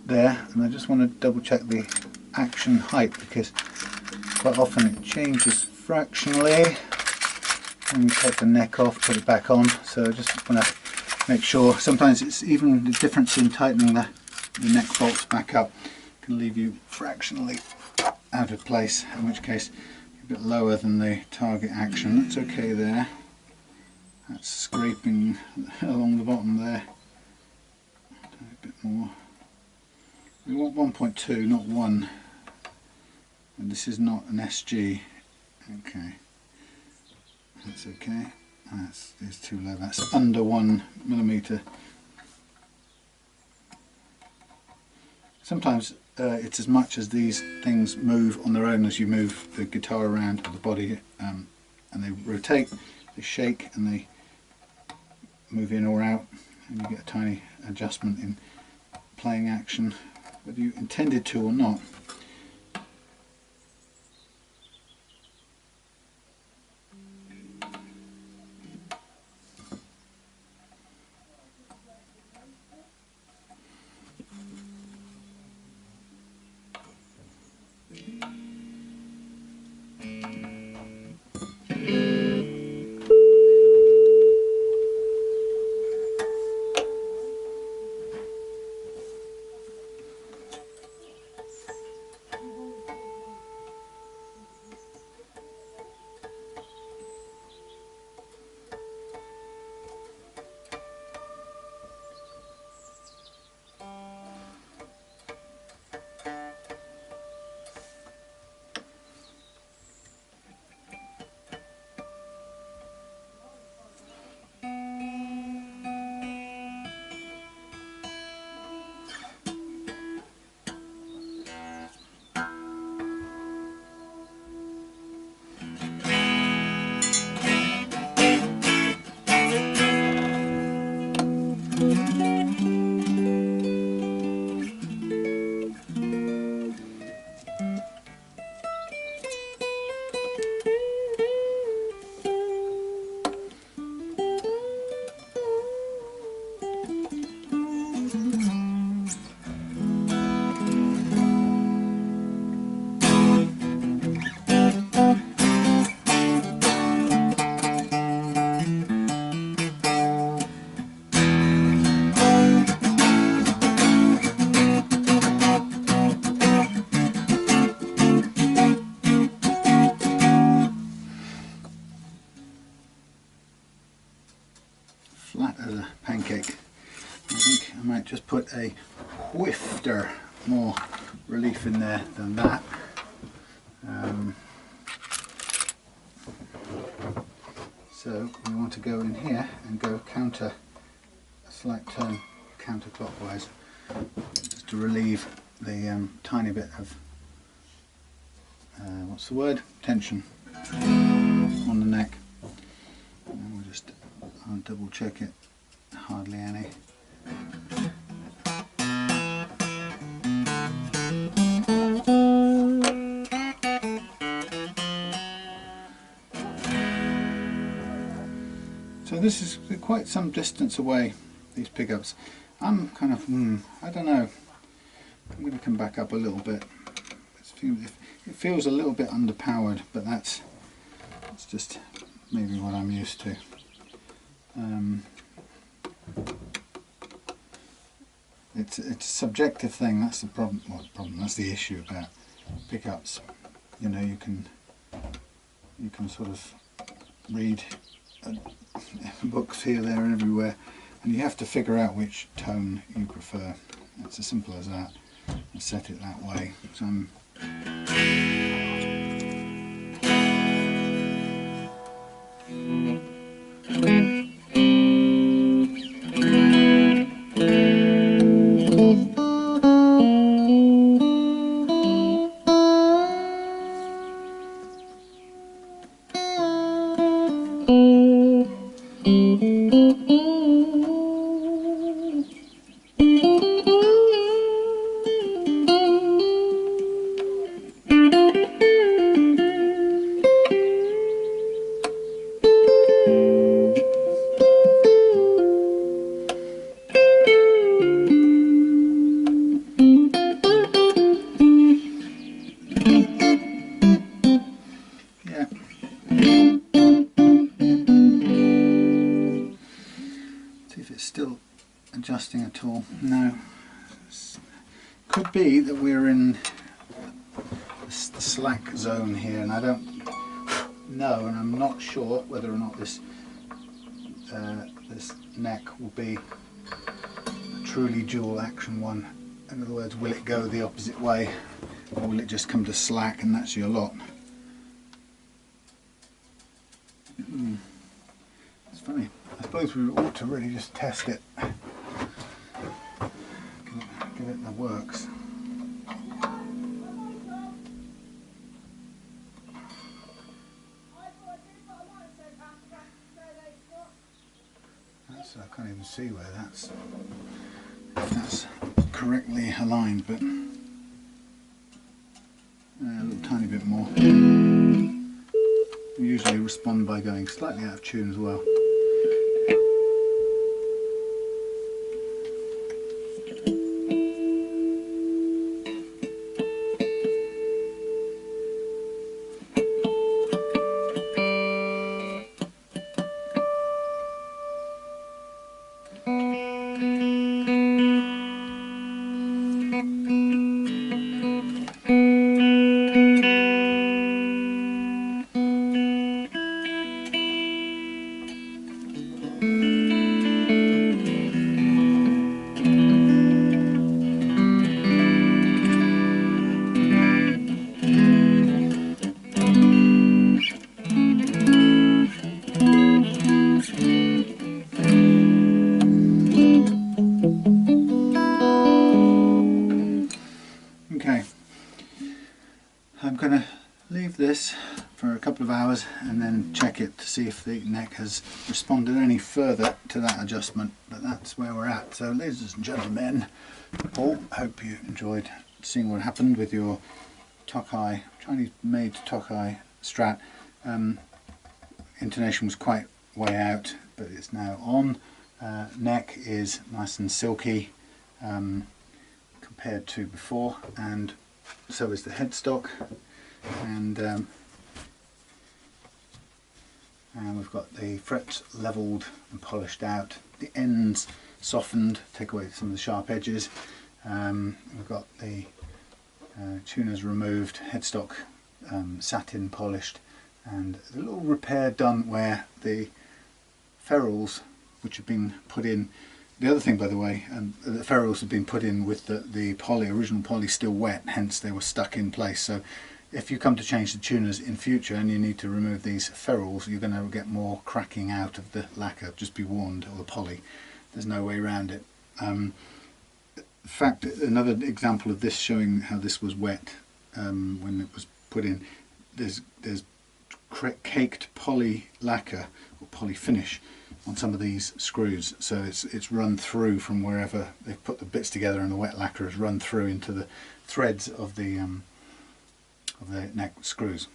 There, and I just want to double check the action height, because quite often it changes fractionally when you take the neck off, put it back on. So I just want to make sure. Sometimes it's even the difference in tightening the neck bolts back up can leave you fractionally out of place, in which case you're a bit lower than the target action. That's okay there. That's scraping along the bottom there. A bit more. We want 1.2, not 1, and this is not an SG. Okay, that's okay. It's too low. That's under 1 millimeter. Sometimes it's as much as these things move on their own as you move the guitar around or the body, and they rotate, they shake, and they move in or out, and you get a tiny adjustment in playing action, whether you intended to or not. Flat as a pancake. I think I might just put a whifter more relief in there than that. So we want to go in here and go a slight turn counterclockwise, just to relieve the tiny bit of what's the word? Tension on the neck. And we'll just double check it. Hardly any. So this is quite some distance away, these pickups. I'm kind of, I don't know, I'm going to come back up a little bit. It feels a little bit underpowered, but that's just maybe what I'm used to. it's a subjective thing. That's the problem. Well, the problem. That's the issue about pickups. You know, you can sort of read books here, there, and everywhere, and you have to figure out which tone you prefer. It's as simple as that. And set it that way. So I'm still adjusting at all. No. Could be that we're in the slack zone here, and I don't know, and I'm not sure whether or not this this neck will be a truly dual action one. In other words, will it go the opposite way, or will it just come to slack and that's your lot? It's funny. I suppose we ought to really just test it, give it the works. I can't even see where if that's correctly aligned, but a little tiny bit more. We usually respond by going slightly out of tune as well. Okay, I'm going to leave this for a couple of hours and then check it to see if the neck has responded any further to that adjustment, but that's where we're at. So ladies and gentlemen, Paul, hope you enjoyed seeing what happened with your Tokai, Chinese-made Tokai Strat. Intonation was quite way out, but it's now on. Neck is nice and silky compared to before, and so is the headstock, and we've got the frets levelled and polished out, the ends softened, take away some of the sharp edges. We've got the tuners removed, headstock satin polished, and a little repair done where the ferrules, which have been put in. The other thing, by the way, the ferrules have been put in with the poly, original poly, still wet, hence they were stuck in place. So if you come to change the tuners in future and you need to remove these ferrules, you're going to get more cracking out of the lacquer. Just be warned, or the poly. There's no way around it. In fact, another example of this showing how this was wet when it was put in, there's caked poly lacquer or poly finish on some of these screws, so it's run through from wherever they've put the bits together, and the wet lacquer has run through into the threads of the neck screws.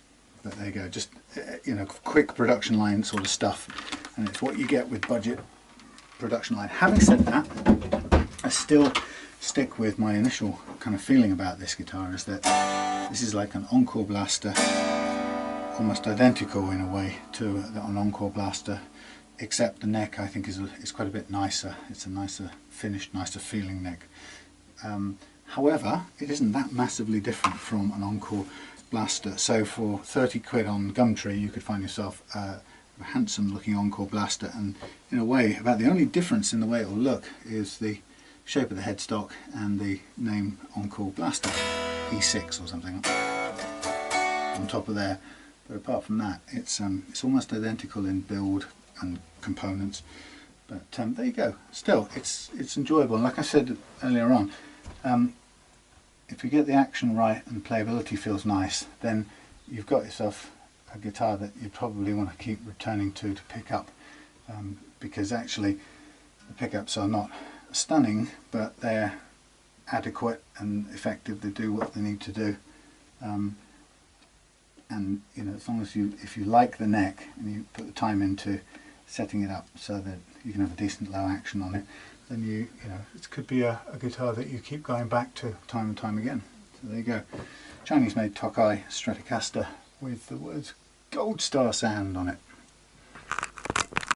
But there you go, just quick production line sort of stuff, and it's what you get with budget production line. Having said that, I still stick with my initial kind of feeling about this guitar, is that this is like an Encore blaster, almost identical in a way to an Encore blaster except the neck I think is quite a bit nicer. It's a nicer finished, nicer feeling neck. However, it isn't that massively different from an Encore blaster. So for 30 quid on Gumtree you could find yourself a handsome looking Encore blaster, and in a way about the only difference in the way it will look is the shape of the headstock and the name Encore blaster, E6 or something on top of there. But apart from that, it's almost identical in build and components. But there you go. Still, it's enjoyable. And like I said earlier on, if you get the action right and playability feels nice, then you've got yourself a guitar that you probably want to keep returning to pick up, because actually the pickups are not stunning, but they're adequate and effective. They do what they need to do. And you know, as long as if you like the neck and you put the time into setting it up so that you can have a decent low action on it, then you know it could be a guitar that you keep going back to time and time again. So there you go, Chinese-made Tokai Stratocaster with the words Gold Star Sound on it.